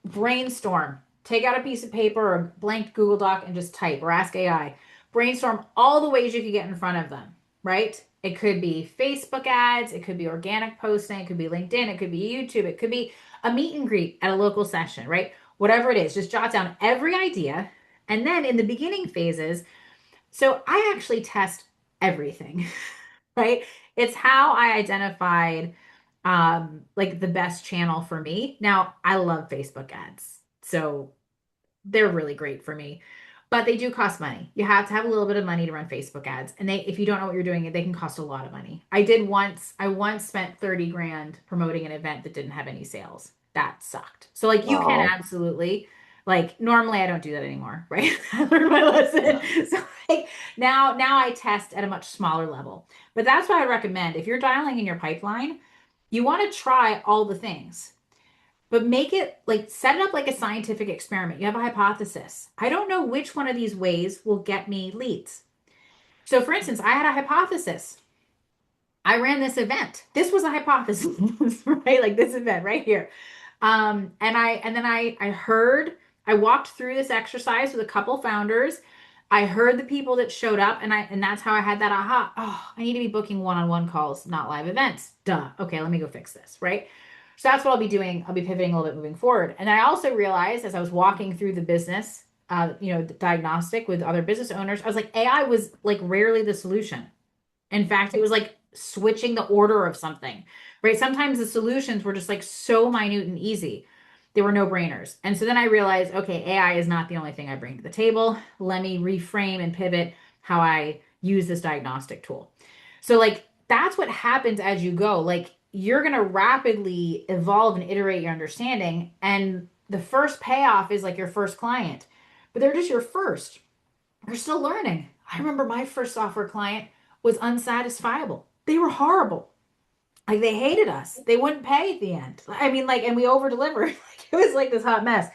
brainstorm, take out a piece of paper or a blank Google Doc and just type or ask AI. Brainstorm all the ways you could get in front of them, right? It could be Facebook ads, it could be organic posting, it could be LinkedIn, it could be YouTube, it could be a meet and greet at a local session, right? Whatever it is, just jot down every idea. And then in the beginning phases, so I actually test everything, right? It's how I identified like the best channel for me. Now, I love Facebook ads. So they're really great for me. But they do cost money. You have to have a little bit of money to run Facebook ads. And if you don't know what you're doing, they can cost a lot of money. I once spent 30 grand promoting an event that didn't have any sales. That sucked. So like you can Oh, absolutely, like, normally I don't do that anymore, right? I learned my lesson. yeah. So like now I test at a much smaller level. But that's what I recommend. If you're dialing in your pipeline, you want to try all the things, but make it like set it up like a scientific experiment. You have a hypothesis. I don't know which one of these ways will get me leads. So, for instance, I had a hypothesis. I ran this event. This was a hypothesis, right? Like this event right here. And then I walked through this exercise with a couple founders. I heard the people that showed up, and that's how I had that aha. Oh, I need to be booking one-on-one calls, not live events. Duh. Okay, let me go fix this, right? So that's what I'll be doing. I'll be pivoting a little bit moving forward. And I also realized as I was walking through the business, the diagnostic with other business owners, I was like, AI was like rarely the solution. In fact, it was like switching the order of something, right? Sometimes the solutions were just like so minute and easy. They were no-brainers. And so then I realized, okay, AI is not the only thing I bring to the table. Let me reframe and pivot how I use this diagnostic tool. So like that's what happens as you go. Like you're going to rapidly evolve and iterate your understanding. And the first payoff is like your first client, but they're just your first. You're still learning. I remember my first software client was unsatisfiable. They were horrible. Like they hated us. They wouldn't pay at the end. I mean, like, and we over delivered. Like, it was like this hot mess.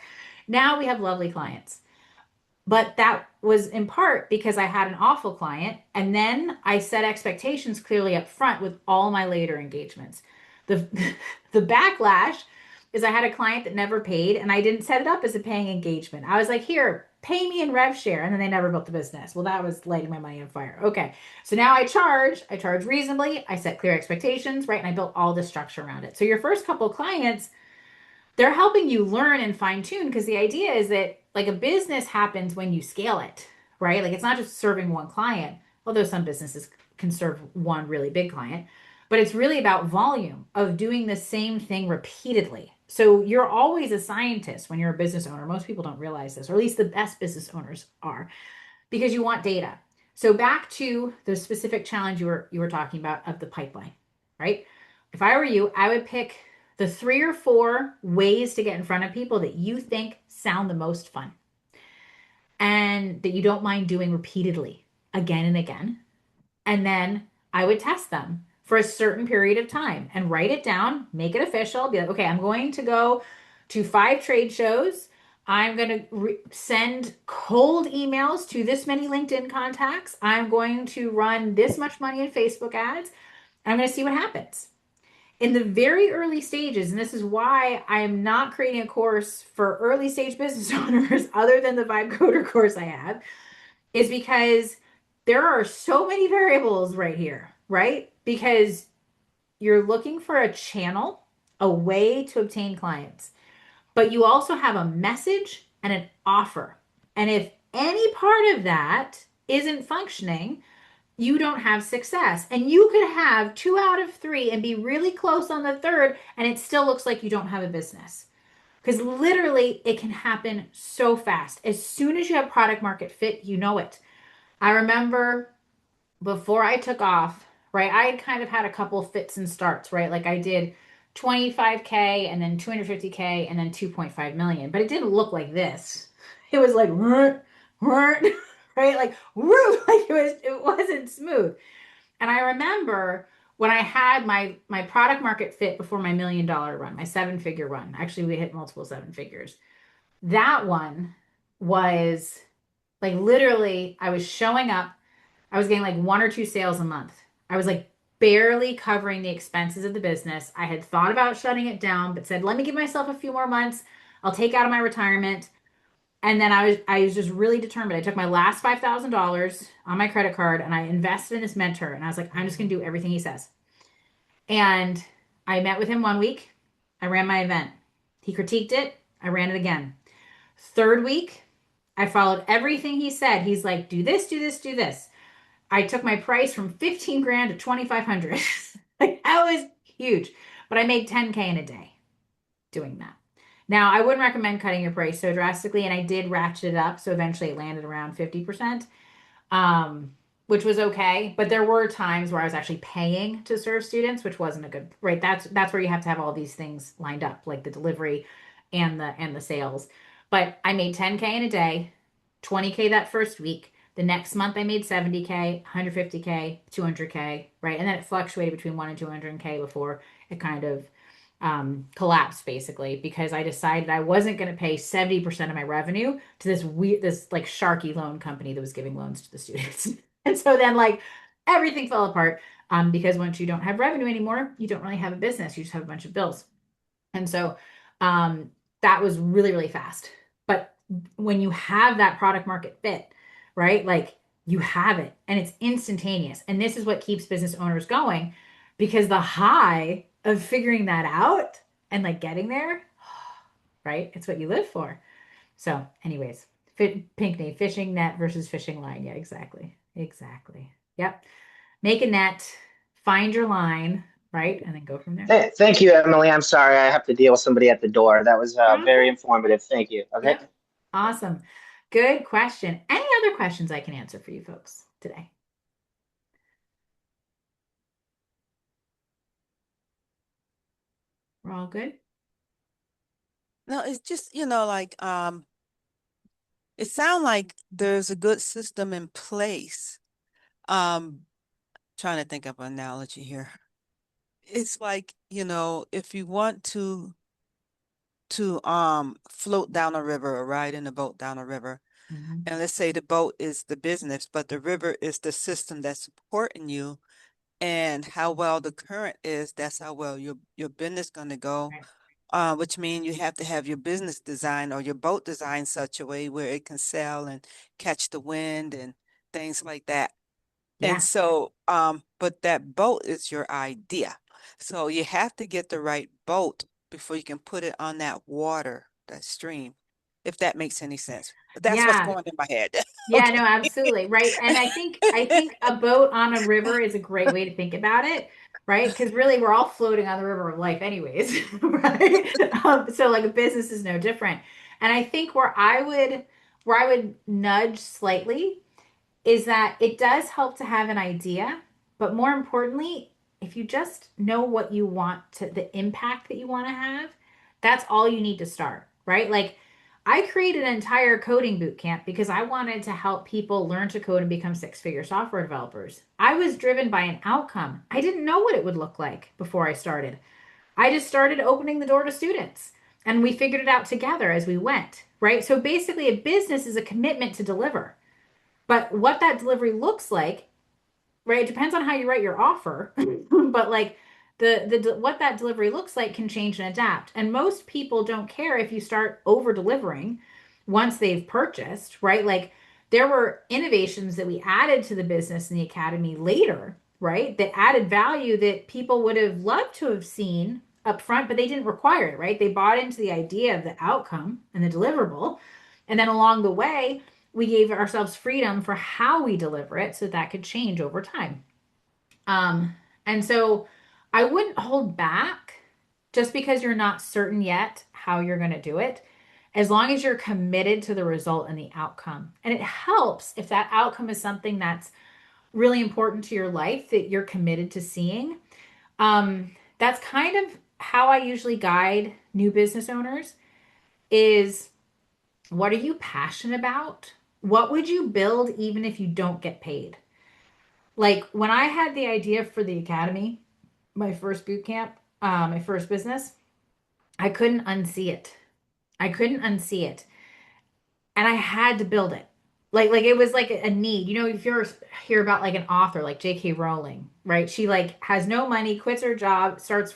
Now we have lovely clients. But that was in part because I had an awful client. And then I set expectations clearly up front with all my later engagements. The the backlash is I had a client that never paid and I didn't set it up as a paying engagement. I was like, here, pay me in rev share. And then they never built the business. Well, that was lighting my money on fire. Okay. So now I charge reasonably, I set clear expectations, right? And I built all the structure around it. So your first couple of clients, they're helping you learn and fine tune because the idea is that like a business happens when you scale it, right? Like it's not just serving one client, although some businesses can serve one really big client, but it's really about volume of doing the same thing repeatedly. So you're always a scientist when you're a business owner. Most people don't realize this, or at least the best business owners are, because you want data. So back to the specific challenge you were talking about of the pipeline, right? If I were you, I would pick the 3 or 4 ways to get in front of people that you think sound the most fun and that you don't mind doing repeatedly again and again. And then I would test them for a certain period of time and write it down, make it official, be like, okay, I'm going to go to 5 trade shows. I'm going to send cold emails to this many LinkedIn contacts. I'm going to run this much money in Facebook ads. I'm going to see what happens. In the very early stages, and this is why I am not creating a course for early stage business owners other than the Vibe Coder course I have, is because there are so many variables right here. right? Because you're looking for a channel, a way to obtain clients, but you also have a message and an offer. And if any part of that isn't functioning, you don't have success. And you could have 2 out of 3 and be really close on the third, and it still looks like you don't have a business. Because literally, it can happen so fast. As soon as you have product market fit, you know it. I remember before I took off, right? I had kind of had a couple fits and starts, right? Like I did 25K and then 250K and then 2.5 million, but it didn't look like this. It was like, right? Like, like it wasn't smooth. And I remember when I had my product market fit before my $1 million run, my 7-figure run. Actually, we hit multiple 7 figures. That one was like literally I was showing up, I was getting like 1 or 2 sales a month. I was like barely covering the expenses of the business. I had thought about shutting it down, but said, let me give myself a few more months. I'll take out of my retirement. And then I was just really determined. I took my last $5,000 on my credit card and I invested in this mentor. And I was like, I'm just gonna do everything he says. And I met with him one week. I ran my event. He critiqued it. I ran it again. Third week, I followed everything he said. He's like, do this, do this, do this. I took my price from 15 grand to 2,500. Like that was huge. But I made 10K in a day doing that. Now, I wouldn't recommend cutting your price so drastically, and I did ratchet it up. So eventually it landed around 50%, um, which was okay. But there were times where I was actually paying to serve students, which wasn't a good, right? That's where you have to have all these things lined up, like the delivery and the sales. But I made 10K in a day, 20K that first week. The next month I made 70K, 150K, 200K, right? And then it fluctuated between 1 and 200K before it kind of collapsed basically because I decided I wasn't going to pay 70% of my revenue to this like sharky loan company that was giving loans to the students. And so then like everything fell apart because once you don't have revenue anymore, you don't really have a business. You just have a bunch of bills. And so um, that was really, really fast. But when you have that product market fit, right? Like you have it and it's instantaneous. And this is what keeps business owners going because the high of figuring that out and like getting there, right? It's what you live for. So, anyways, Pinkney, fishing net versus fishing line. Yeah, exactly. Exactly. Yep. Make a net, find your line, right? And then go from there. Thank you, Emily. I'm sorry I have to deal with somebody at the door. That was You're all very good. informative. Thank you. Okay. Yep. Awesome. Good question. Any other questions I can answer for you folks today? We're all good? No, it's just, like it sounds like there's a good system in place. Um, Trying to think of an analogy here. It's like, if you want to float down a river or ride in a boat down a river, Mhm. and let's say the boat is the business, but the river is the system that's supporting you, and how well the current is, that's how well your business gonna go. Right. Which means you have to have your business design or your boat designed such a way where it can sail and catch the wind and things like that. And Yeah. so, but that boat is your idea. So you have to get the right boat before you can put it on that water, that stream, if that makes any sense. But that's what's Yeah. going in my head. Yeah, Okay. no, absolutely. Right. And I think a boat on a river is a great way to think about it, right? Because really we're all floating on the river of life anyways, right? So like a business is no different. And I think where I would nudge slightly is that it does help to have an idea, but more importantly, if you just know what you want to, the impact that you want to have, that's all you need to start, right? Like I created an entire coding boot camp because I wanted to help people learn to code and become 6-figure software developers. I was driven by an outcome. I didn't know what it would look like before I started. I just started opening the door to students and we figured it out together as we went, right? So basically, a business is a commitment to deliver. But what that delivery looks like, right? It depends on how you write your offer. But like the what that delivery looks like can change and adapt. And most people don't care if you start over delivering once they've purchased, right? Like there were innovations that we added to the business and the academy later, right? That added value that people would have loved to have seen up front, but they didn't require it, right? They bought into the idea of the outcome and the deliverable. And then along the way, we gave ourselves freedom for how we deliver it so that could change over time. Um, and so I wouldn't hold back just because you're not certain yet how you're going to do it, as long as you're committed to the result and the outcome. And it helps if that outcome is something that's really important to your life that you're committed to seeing. That's kind of how I usually guide new business owners is what are you passionate about? What would you build even if you don't get paid? Like when I had the idea for the academy, my first boot camp, my first business, I couldn't unsee it. I couldn't unsee it. And I had to build it. Like it was like a need. You know, if you hear about like an author like J.K. Rowling, right? She like has no money, quits her job, starts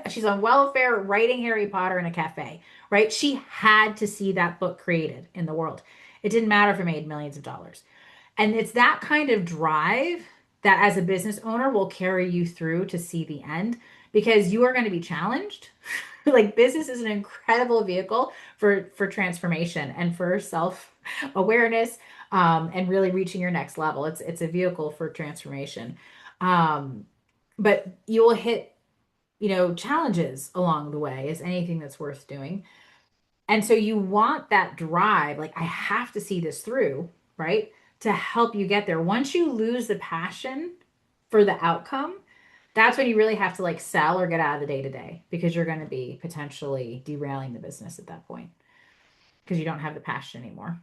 she's on welfare writing Harry Potter in a cafe, right? She had to see that book created in the world. It didn't matter if it made millions of dollars. And it's that kind of drive that as a business owner will carry you through to see the end because you are going to be challenged. Like business is an incredible vehicle for transformation and for self awareness and really reaching your next level. It's a vehicle for transformation. Um, but you will hit, challenges along the way as anything that's worth doing. And so you want that drive, like, I have to see this through, right? To help you get there. Once you lose the passion for the outcome, that's when you really have to like sell or get out of the day to day because you're going to be potentially derailing the business at that point because you don't have the passion anymore,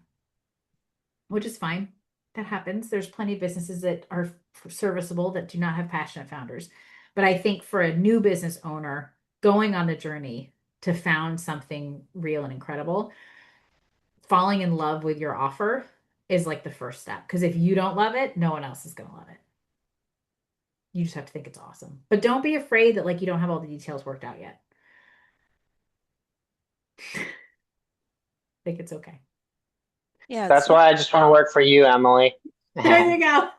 which is fine. That happens. There's plenty of businesses that are serviceable that do not have passionate founders. But I think for a new business owner going on the journey to found something real and incredible, falling in love with your offer is like the first step. Because if you don't love it, no one else is going to love it. You just have to think it's awesome. But don't be afraid that like you don't have all the details worked out yet. I think it's okay. Yeah, That's it's why I just want to work for you, Emily. There you go.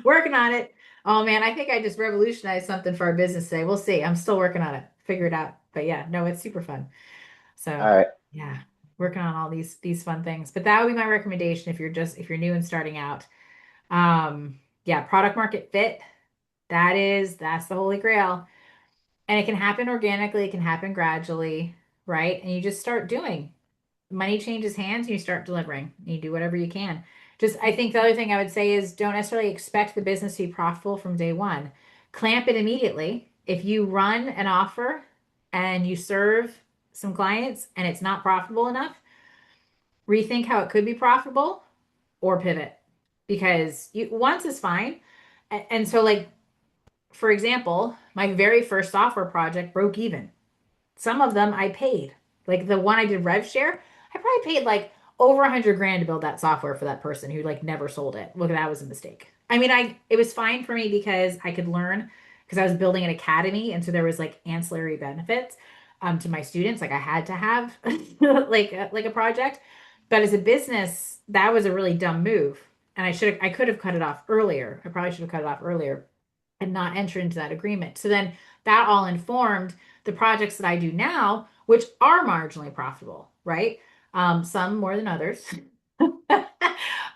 Working on it. Oh man, I think I just revolutionized something for our business today. We'll see. I'm still working on it. Figure it out. But yeah, no, it's super fun. So All right. yeah, working on all these fun things. But that would be my recommendation if you're new and starting out. Yeah, product market fit. That's the holy grail. And it can happen organically, it can happen gradually, right? And you just start doing. Money changes hands and you start delivering. You do whatever you can. Just, I think the other thing I would say is don't necessarily expect the business to be profitable from day one. Clamp it immediately. If you run an offer and you serve some clients and it's not profitable enough, rethink how it could be profitable or pivot because once is fine. And so, like, for example, my very first software project broke even. Some of them I paid. Like the one I did rev share, I probably paid like over 100 grand to build that software for that person who like never sold it. Look, that was a mistake. I mean, it was fine for me because I could learn because I was building an academy, and so there was like ancillary benefits to my students. Like I had to have like a project, but as a business, that was a really dumb move, and I could have cut it off earlier. I probably should have cut it off earlier and not enter into that agreement. So then that all informed the projects that I do now, which are marginally profitable, right? Some more than others.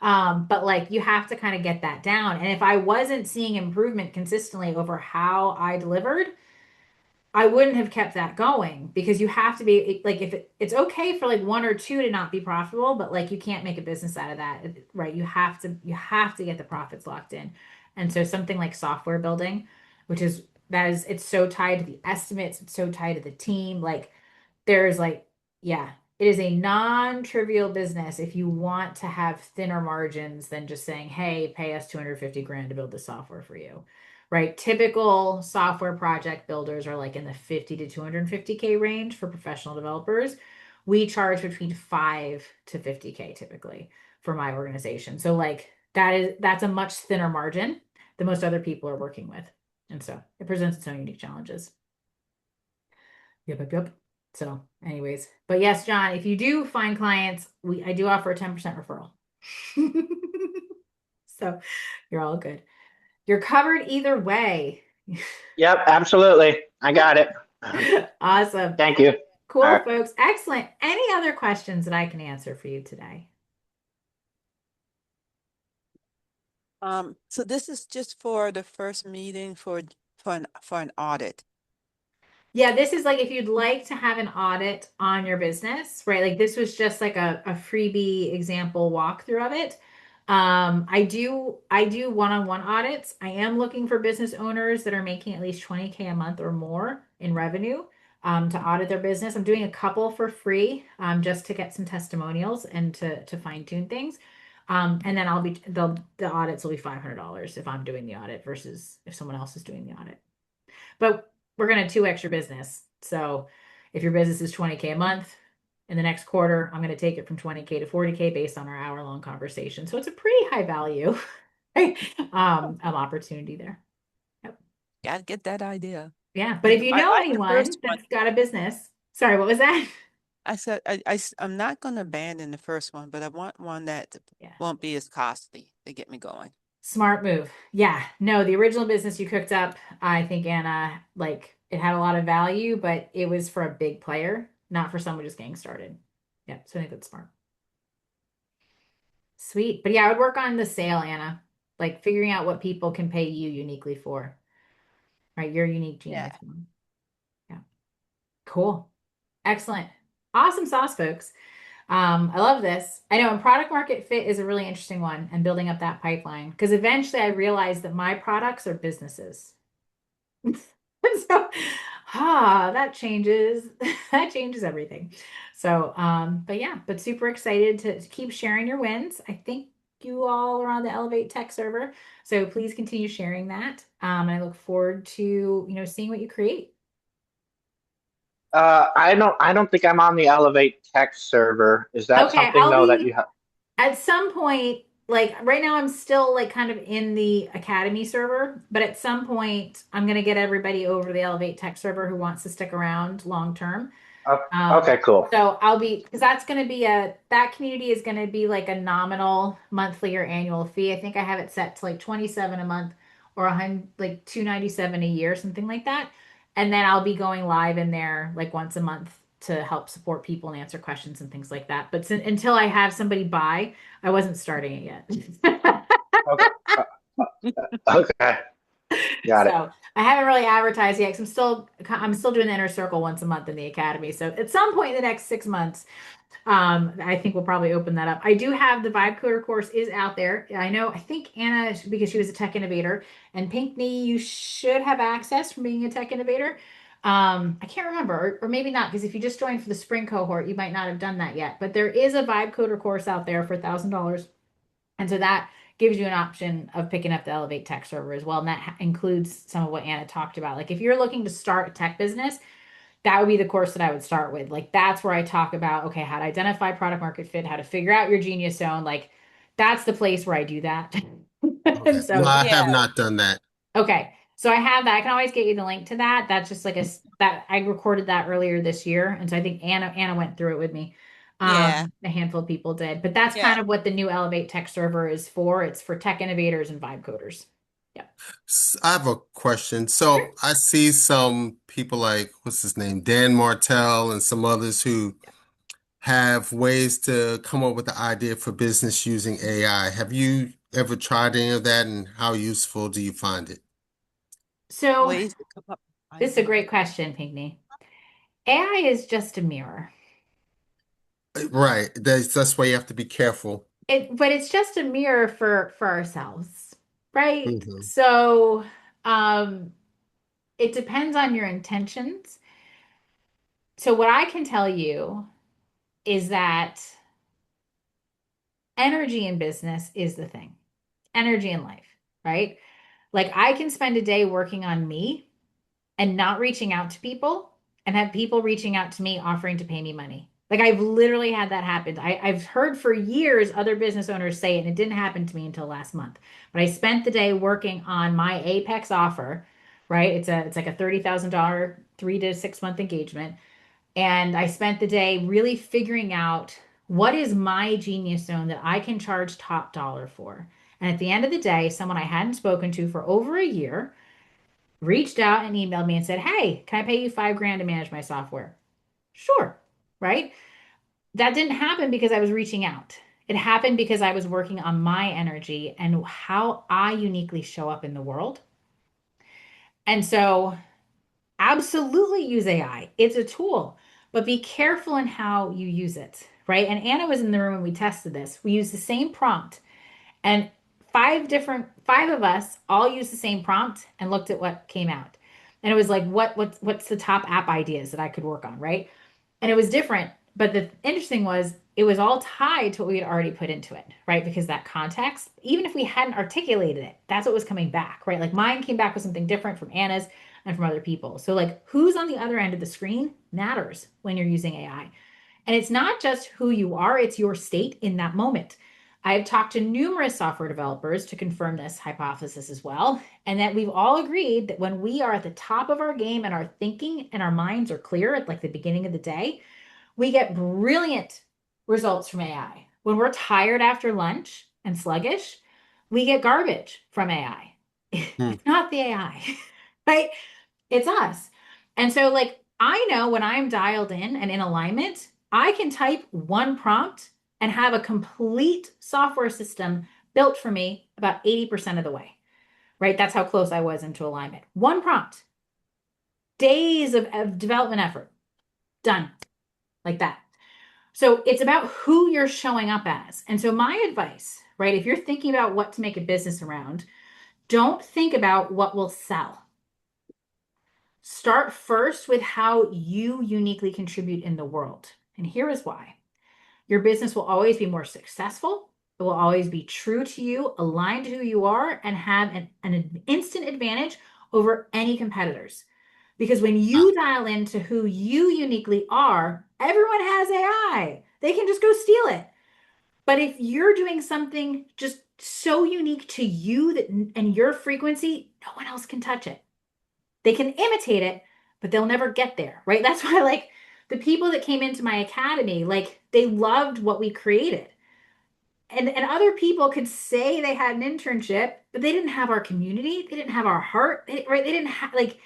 But like you have to kind of get that down. And if I wasn't seeing improvement consistently over how I delivered, I wouldn't have kept that going because you have to be like if it's okay for like one or two to not be profitable, but like you can't make a business out of that, right? You have to get the profits locked in. And so something like software building, which is that is it's so tied to the estimates, it's so tied to the team, like there's like, yeah, it is a non-trivial business if you want to have thinner margins than just saying, hey, pay us 250 grand to build the software for you. Right? Typical software project builders are like in the 50 to 250K range for professional developers. We charge between 5 to 50K typically for my organization. So like that's a much thinner margin than most other people are working with. And so it presents its own unique challenges. Yep, yep, yep. So, anyways, but yes, John, if you do find clients, I do offer a 10% referral. So you're all good. You're covered either way. Yep, absolutely. I got it. Awesome. Thank you. All Cool, right. folks. Excellent. Any other questions that I can answer for you today? So this is just for the first meeting for an audit. Yeah, this is like if you'd like to have an audit on your business, right? Like this was just like a freebie example walkthrough of it. I do one-on-one audits. I am looking for business owners that are making at least 20K a month or more in revenue to audit their business. I'm doing a couple for free just to get some testimonials and to fine-tune things. And then the audits will be $500 if I'm doing the audit versus if someone else is doing the audit. But we're going to 2x your business. So if your business is 20K a month, in the next quarter, I'm going to take it from 20K to 40K based on our hour-long conversation. So it's a pretty high value of opportunity there. Yep. Gotta get that idea. Yeah. But And if you I know like the anyone first one. that's got a business, sorry, what was that? I said I'm not gonna abandon the first one, but I want one that Yeah. won't be as costly to get me going. Smart move. Yeah. No, the original business you cooked up, I think Anna, like it had a lot of value, but it was for a big player, not for someone just getting started. Yeah. So I think that's smart. Sweet. But yeah, I would work on the sale, Anna. Like figuring out what people can pay you uniquely for, right? Your unique Yeah. genius. Yeah. Cool. Excellent. Awesome sauce, folks. I love this. I know, and product market fit is a really interesting one and building up that pipeline because eventually I realized that my products are businesses. So, that changes. That changes everything. So, but yeah, but super excited to keep sharing your wins. I think you all are on the Elevate Tech server, so please continue sharing that. And I look forward to, seeing what you create. I don't think I'm on the Elevate Tech server. Is that Okay, something I'll though that you be have? at some point, like right now, I'm still like kind of in the Academy server, but at some point, I'm gonna get everybody over to the Elevate Tech server who wants to stick around long term. Okay, cool. So I'll be because that's going to be that community is going to be like a nominal monthly or annual fee. I think I have it set to like 27 a month or a hundred like 297 a year, something like that. And then I'll be going live in there like once a month to help support people and answer questions and things like that. But until I have somebody buy, I wasn't starting it yet. Okay, okay, got it. So I haven't really advertised yet 'cause I'm still doing the inner circle once a month in the academy. So at some point in the next 6 months, I think we'll probably open that up. I do have the Vibe Coder course is out there. I know, I think Anna, because she was a tech innovator, and Pinkney, you should have access from being a tech innovator. I can't remember, or maybe not, because if you just joined for the spring cohort, you might not have done that yet. But there is a Vibe Coder course out there for $1,000. And so that gives you an option of picking up the Elevate Tech server as well. And that includes some of what Anna talked about. Like if you're looking to start a tech business, that would be the course that I would start with. Like that's where I talk about, okay, how to identify product market fit, how to figure out your genius zone. Like that's the place where I do that. Okay. And No, so, I Yeah. have not done that. okay. So I have that. I can always get you the link to that. That's just like that I recorded that earlier this year. And so I think Anna went through it with me. Yeah. A handful of people did, but that's Yeah. kind of what the new Elevate Tech server is for. It's for tech innovators and vibe coders. Yeah. I have a question. Sure. So I see some people like, what's his name? Dan Martell and some others who have ways to come up with the idea for business using AI. Have you ever tried any of that and how useful do you find it? So Ways to come up with this is a ideas. great question, Pinkney. AI is just a mirror. Right. That's why you have to be careful. But it's just a mirror for ourselves, right? Hmm. So, um, it depends on your intentions. So what I can tell you is that energy in business is the thing. Energy in life, right? Like I can spend a day working on me and not reaching out to people and have people reaching out to me offering to pay me money. Like I've literally had that happen. I've heard for years other business owners say it, and it didn't happen to me until last month. But I spent the day working on my Apex offer, right? It's like a $30,000 3 to 6 month engagement. And I spent the day really figuring out what is my genius zone that I can charge top dollar for. And at the end of the day, someone I hadn't spoken to for over a year reached out and emailed me and said, "Hey, can I pay you 5 grand to manage my software?" Sure. Right? That didn't happen because I was reaching out. It happened because I was working on my energy and how I uniquely show up in the world. And so, absolutely use AI. It's a tool, but be careful in how you use it, right? And Anna was in the room when we tested this. We used the same prompt, and five of us all used the same prompt and looked at what came out. And it was like, what's the top app ideas that I could work on, right? And it was different. But the interesting was it was all tied to what we had already put into it, right? Because that context, even if we hadn't articulated it, that's what was coming back, right? Like mine came back with something different from Anna's and from other people. So, like, who's on the other end of the screen matters when you're using AI. And it's not just who you are, it's your state in that moment. I've talked to numerous software developers to confirm this hypothesis as well, and that we've all agreed that when we are at the top of our game and our thinking and our minds are clear at like the beginning of the day, we get brilliant results from AI. When we're tired after lunch and sluggish, we get garbage from AI. Hmm. It's not the AI, right? It's us. And so, like, I know when I'm dialed in and in alignment, I can type one prompt and have a complete software system built for me about 80% of the way, right? That's how close I was into alignment. One prompt, days of development effort, done like that. So it's about who you're showing up as. And so, my advice, right, if you're thinking about what to make a business around, don't think about what will sell. Start first with how you uniquely contribute in the world. And here is why. Your business will always be more successful. It will always be true to you, aligned to who you are, and have an instant advantage over any competitors. Because when you dial into who you uniquely are, everyone has AI. They can just go steal it. But if you're doing something just so unique to you that and your frequency, no one else can touch it. They can imitate it, but they'll never get there, right? That's why, like, the people that came into my academy, like, they loved what we created. And other people could say they had an internship, but they didn't have our community. They didn't have our heart, right? They didn't have, like,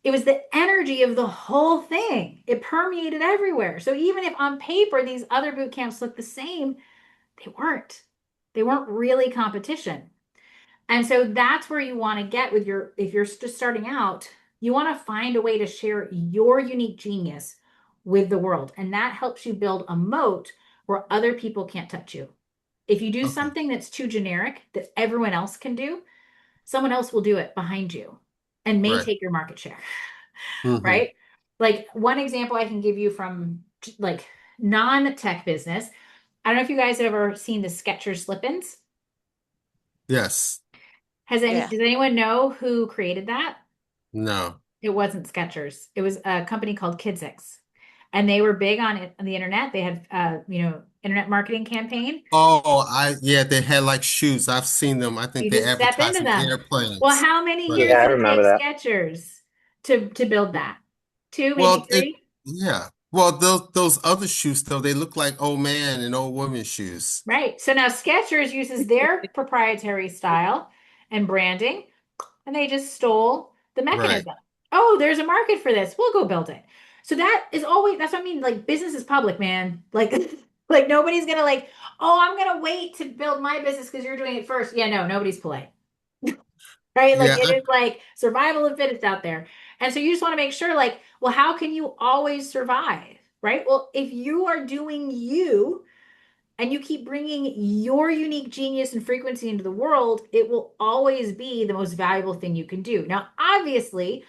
it was the energy of the whole thing. It permeated everywhere. So even if on paper these other boot camps look the same, they weren't. They weren't really competition. And so that's where you want to get with your, if you're just starting out, you want to find a way to share your unique genius with the world. And that helps you build a moat where other people can't touch you. If you do Okay. something that's too generic that everyone else can do, someone else will do it behind you and may Right. take your market share, Hmm. right? Like one example I can give you from like non-tech business. I don't know if you guys have ever seen the Skechers slip-ins. Yes. Yeah. Does anyone know who created that? No. It wasn't Skechers. It was a company called Kidsix. And they were big on the internet. They had internet marketing campaign. Oh, yeah, they had like shoes. I've seen them. I think You they just step into advertise in them. Well, airplanes. how many Right. Yeah, years I did it remember take that. Skechers to build that? Two, maybe Well, three? yeah. Well, those other shoes though, they look like old man and old woman shoes. Right. So now Skechers uses their proprietary style and branding, and they just stole the Right. mechanism. Oh, there's a market for this. We'll go build it. So that is always, that's what I mean. Like business is public, man. Like, like nobody's gonna like, oh, I'm gonna wait to build my business because you're doing it first. Yeah, no, nobody's polite. Right? Like Yeah, it is like survival of fittest out there. And so you just want to make sure, like, well, how can you always survive? Right? Well, if you are doing you and you keep bringing your unique genius and frequency into the world, it will always be the most valuable thing you can do. Now, obviously,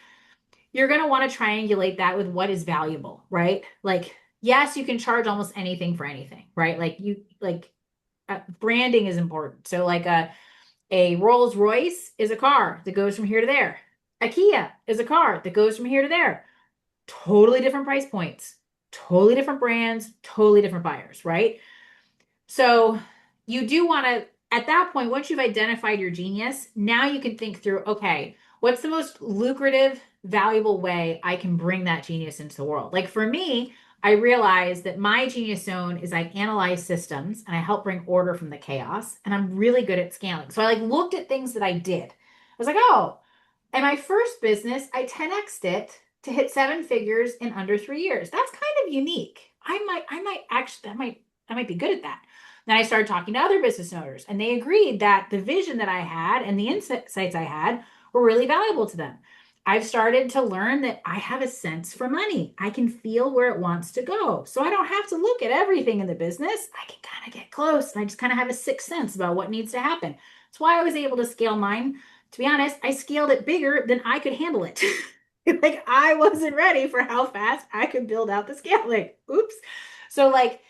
you're going to want to triangulate that with what is valuable, right? Like, yes, you can charge almost anything for anything, right? Branding is important. So, like a Rolls Royce is a car that goes from here to there. A Kia is a car that goes from here to there. Totally different price points, totally different brands, totally different buyers, right? So you do want to, at that point, once you've identified your genius, now you can think through, okay, what's the most lucrative, valuable way I can bring that genius into the world? Like for me, I realized that my genius zone is I analyze systems and I help bring order from the chaos, and I'm really good at scaling. So I like looked at things that I did. I was like, oh, in my first business, I 10x'd it to hit seven figures in under 3 years. That's kind of unique. I might actually, I might be good at that. Then I started talking to other business owners, and they agreed that the vision that I had and the insights I had were really valuable to them. I've started to learn that I have a sense for money. I can feel where it wants to go. So I don't have to look at everything in the business. I can kind of get close and I just kind of have a sixth sense about what needs to happen. That's why I was able to scale mine. To be honest, I scaled it bigger than I could handle it. Like I wasn't ready for how fast I could build out the scaling. Oops. So like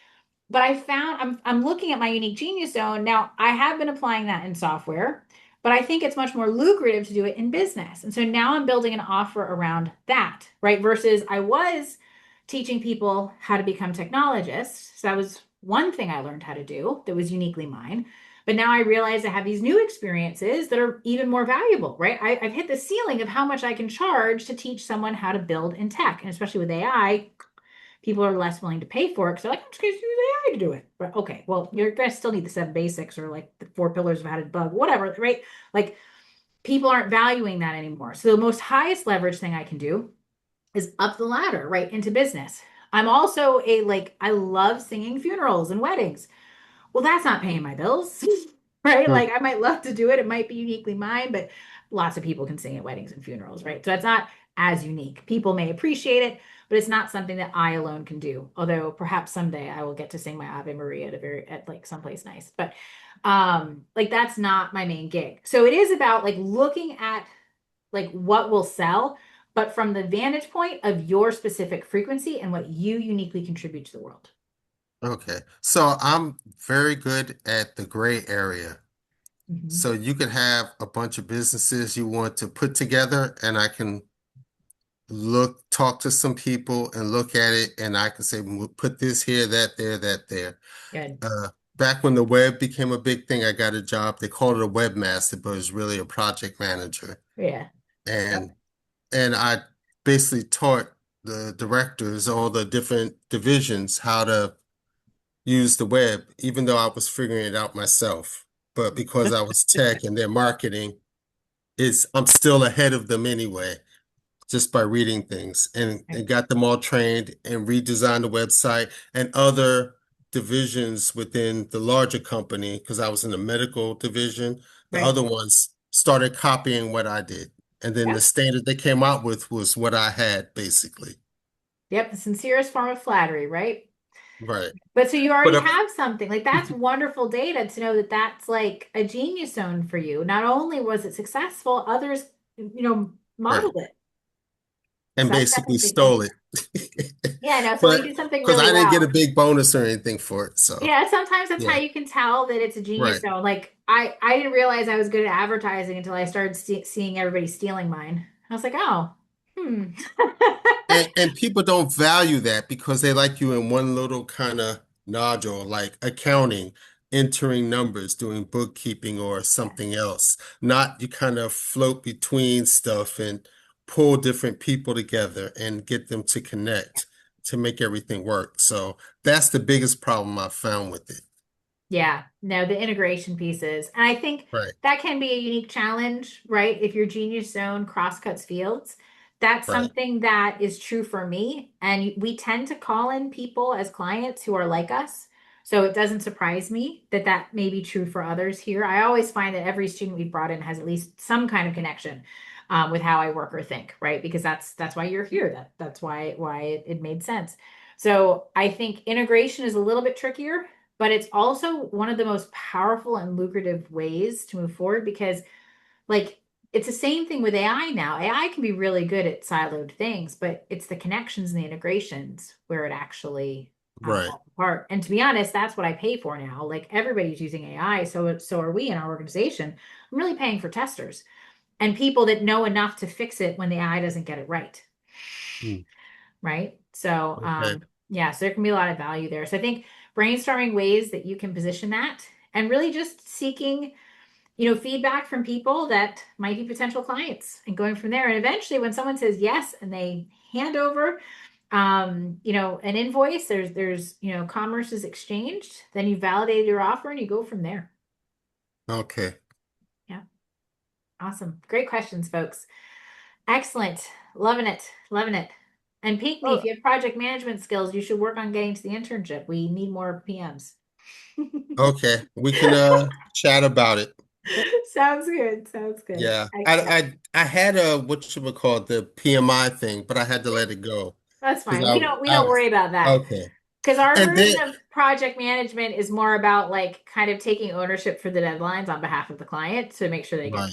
but I found I'm looking at my unique genius zone. Now, I have been applying that in software, but I think it's much more lucrative to do it in business. And so now I'm building an offer around that, right? Versus I was teaching people how to become technologists. So that was one thing I learned how to do that was uniquely mine. But now I realize I have these new experiences that are even more valuable, right? I've hit the ceiling of how much I can charge to teach someone how to build in tech. And especially with AI, people are less willing to pay for it because they're like, I'm just going to use AI to do it. But okay, well, you're going to still need the seven basics or like the four pillars of how to debug, whatever, right? Like people aren't valuing that anymore. So the most highest leverage thing I can do is up the ladder, right, into business. I'm also I love singing funerals and weddings. Well, that's not paying my bills, right? Hmm. Like I might love to do it. It might be uniquely mine, but lots of people can sing at weddings and funerals, right? So it's not as unique. People may appreciate it, but it's not something that I alone can do. Although perhaps someday I will get to sing my Ave Maria at like someplace nice. But like that's not my main gig. So it is about like looking at like what will sell, but from the vantage point of your specific frequency and what you uniquely contribute to the world. Okay. So I'm very good at the gray area. Mhm. So you could have a bunch of businesses you want to put together, and I can talk to some people and look at it, and I can say, "We'll put this here, that there, that there." Good. Uh, Back when the web became a big thing, I got a job. They called it a webmaster, but it was really a project manager. Yeah. And Yep. and I basically taught the directors, all the different divisions, how to use the web, even though I was figuring it out myself. But because I was tech and their marketing, I'm still ahead of them anyway, just by reading things and Right. got them all trained and redesigned the website and other divisions within the larger company, because I was in the medical division. The Right. other ones started copying what I did. And then the Yep. standard they came out with was what I had, basically. Yep. The sincerest form of flattery, right? Right. But so you But already have something like that's wonderful data to know that that's like a genius zone for you. Not only was it successful, others, right. modeled it. And So that's basically definitely good. stole it. Yeah, no. So when But you do something because really I didn't get a well, big bonus or anything for it. So yeah, sometimes that's how yeah. you can tell that it's a genius Right. zone. Like I didn't realize I was good at advertising until I started seeing everybody stealing mine. I was like, oh, hmm. And people don't value that because they like you in one little kind of nodule, like accounting, entering numbers, doing bookkeeping or something else. Not you kind of float between stuff and pull different people together and get them to connect to make everything work. So that's the biggest problem I found with it. Yeah, no, the integration pieces. And I think Right, that can be a unique challenge, right? If your genius zone crosscuts fields, that's right, something that is true for me. And we tend to call in people as clients who are like us. So it doesn't surprise me that that may be true for others here. I always find that every student we've brought in has at least some kind of connection with how I work or think, right? Because that's why you're here. That's why it made sense. So I think integration is a little bit trickier, but it's also one of the most powerful and lucrative ways to move forward because like it's the same thing with AI now. AI can be really good at siloed things, but it's the connections and the integrations where it actually right. falls apart. And to be honest, that's what I pay for now. Like everybody's using AI, so are we in our organization. I'm really paying for testers and people that know enough to fix it when the AI doesn't get it right, Hmm. right? So, Okay. yeah, so there can be a lot of value there. So I think brainstorming ways that you can position that and really just seeking, feedback from people that might be potential clients and going from there. And eventually when someone says yes and they hand over an invoice, commerce is exchanged, then you validate your offer and you go from there. Okay. Yeah. Awesome. Great questions, folks. Excellent. Loving it. Loving it. And Pinckney, if Oh, you have project management skills, you should work on getting to the internship. We need more PMs. Okay. We can chat about it. Sounds good. Sounds good. Yeah. Excellent. I had a what you would call the PMI thing, but I had to let it go That's because fine. We don't I worry about that. okay. Because our And then version of project management is more about like kind of taking ownership for the deadlines on behalf of the client to make sure they get right.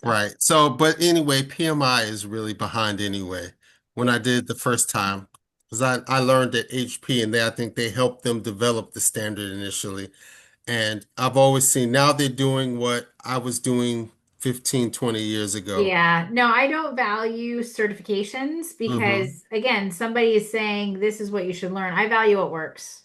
there. So Right. So, but anyway, PMI is really behind anyway. When yeah. I did the first time, because I learned at HP and I think they helped them develop the standard initially. And I've always seen now they're doing what I was doing 15, 20 years ago. Yeah. No, I don't value certifications Hmm. because again, somebody is saying this is what you should learn. I value what works.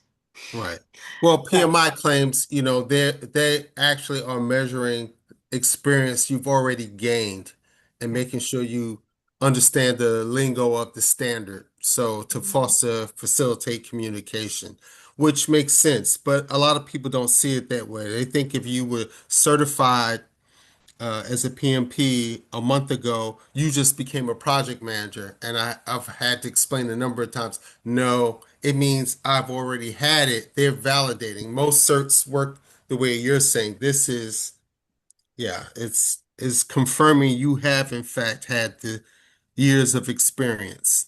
Right. Well, So PMI claims, they actually are measuring experience you've already gained and yeah. making sure you understand the lingo of the standard. So to Mhm. facilitate communication, which makes sense. But a lot of people don't see it that way. They think if you were certified as a PMP a month ago, you just became a project manager. And I've had to explain a number of times, no, it means I've already had it. They're validating. Most certs work the way you're saying. This is, yeah, it's confirming you have in fact had the years of experience,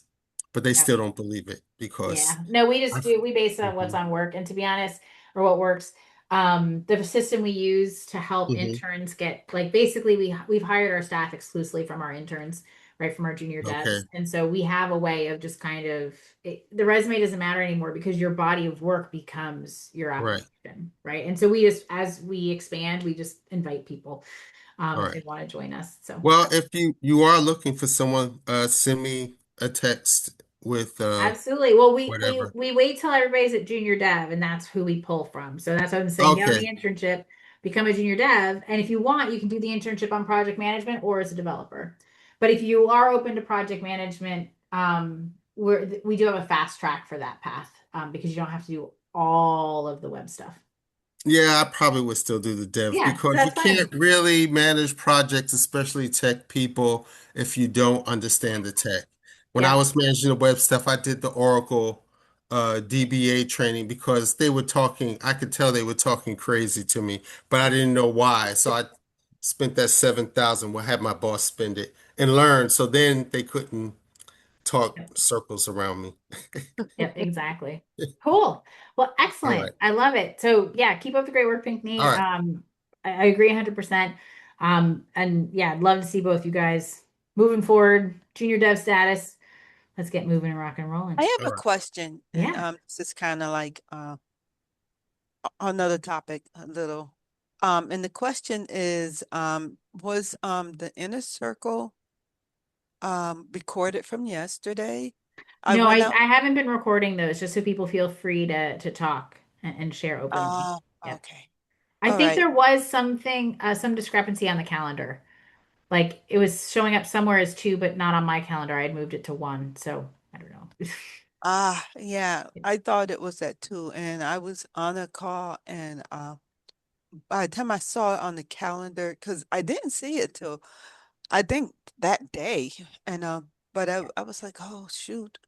but they Yeah. still don't believe it because Yeah. No, we just I, do, we base it on what's mhm, on work. And to be honest, or what works, the system we use to help mhm, interns get like basically we've hired our staff exclusively from our interns, right, from our junior okay, devs. And so we have a way of just kind of the resume doesn't matter anymore because your body of work becomes your right, application, right? And so we just as we expand, we just invite people all if they right. want to join us. So Well, if you are looking for someone, send me a text with absolutely. Well, we we whatever. we wait till everybody's at junior dev, and that's who we pull from. So that's what I'm saying. Get on the Okay. internship, become a junior dev, and if you want, you can do the internship on project management or as a developer. But if you are open to project management, we do have a fast track for that path because you don't have to do all of the web stuff. Yeah, I probably would still do the dev Yeah, because you that's fine. can't really manage projects, especially tech people, if you don't understand the tech. When I Yep. was managing the web stuff, I did the Oracle DBA training because they were talking, I could tell they were talking crazy to me, but I didn't know why. So I spent that 7,000, well, had my boss spend it and learn. So then they couldn't talk Yep. circles around me. Yep, exactly. Cool. Well, All excellent. right. I love it. So yeah, keep up the great work, All Pinkney. right. I agree 100%. And yeah, I'd love to see both you guys moving forward, junior dev status. Let's get moving and rock and I rolling. have All a right. question, and Yeah. this is kind of like another topic a little. And the question is, was the inner circle recorded from yesterday? I No, went I, out. I haven't been recording those just so people feel free to talk and share openly. Ah, Yeah. okay. I All think right. there was some discrepancy on the calendar. Like it was showing up somewhere as two, but not on my calendar. I had moved it to one. So I don't know. Ah, yeah. I thought it was that too, and I was on a call, and by the time I saw it on the calendar, because I didn't see it till I think that day, and but I was like, oh shoot,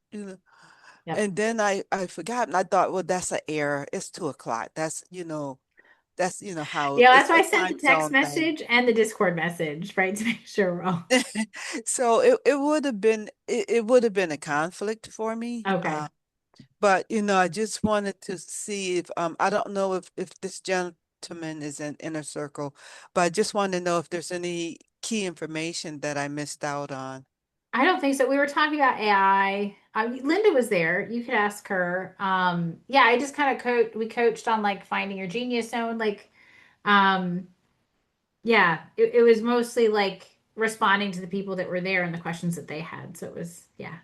Yep. and then I forgot, and I thought, well, that's an error. It's 2 o'clock. That's how Yeah, it's that's why a I sent the time text zone thing. message and the Discord message, right? To make sure we're all So it would have been a conflict for me. okay. But I just wanted to see if I don't know if this gentleman is in inner circle, but I just wanted to know if there's any key information that I missed out on. I don't think so. We were talking about AI. Linda was there. You could ask her. Yeah, I just kind of we coached on like finding your genius zone. Like, um, yeah, it was mostly like responding to the people that were there and the questions that they had. So it was, yeah.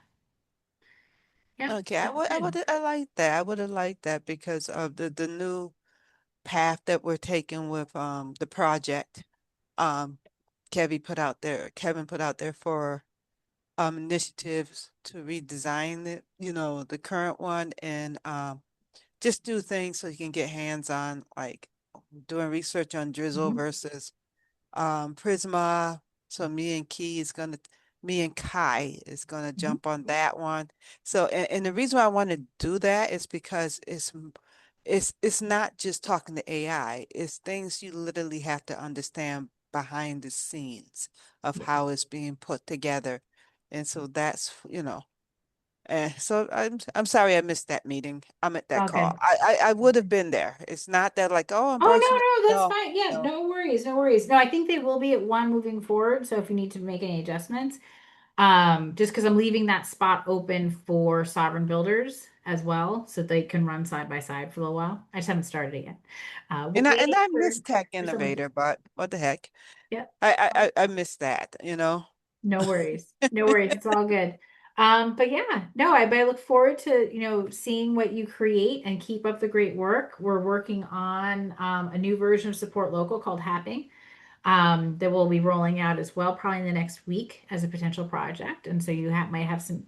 Yep. Okay, That was good. I like that. I would have liked that because of the new path that we're taking with the project. Um Kevin put out there for initiatives to redesign it, the current one, and just do things so you can get hands on, like doing research on Drizzle Mhm. versus Prisma. So me and Kai is gonna Mhm. jump on that one. So, and the reason why I want to do that is because it's not just talking to AI. It's things you literally have to understand behind the scenes of Yeah. how it's being put together. And so that's, so I'm sorry I missed that meeting. I'm at that All call. good. I would have been there. It's not that like, oh, I'm bursting. Oh, no, no, that's No, fine. Yeah, no. no worries, no worries. No, I think they will be at one moving forward. So if you need to make any adjustments, just because I'm leaving that spot open for sovereign builders as well, so they can run side by side for a little while. I just haven't started it yet. And Waiting I for, miss Tech someone. Innovator, but what the heck? Yeah. I miss that. No worries. No worries. It's all good. But yeah, no, but I look forward to, seeing what you create and keep up the great work. We're working on a new version of Support Local called Happing, that we'll be rolling out as well, probably in the next week as a potential project. And so might have some,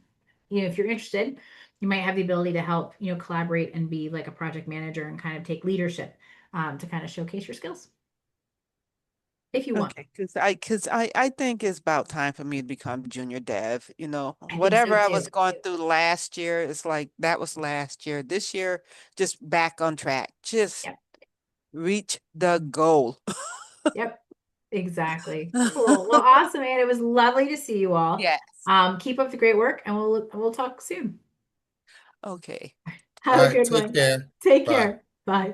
if you're interested, you might have the ability to help, collaborate and be like a project manager and kind of take leadership, to kind of showcase your skills if you want. Okay, because I think it's about time for me to become junior dev. I think so Whatever I was too. going through last year, it's like that was last year. This year, just back on track. Just Yep. reach the goal. Yep. Exactly. Cool. Well, awesome, man. It was lovely to see you all. Yes. Keep up the great work and we'll talk soon. Okay. Have All a right, good take one. care. Take Bye. care. Bye.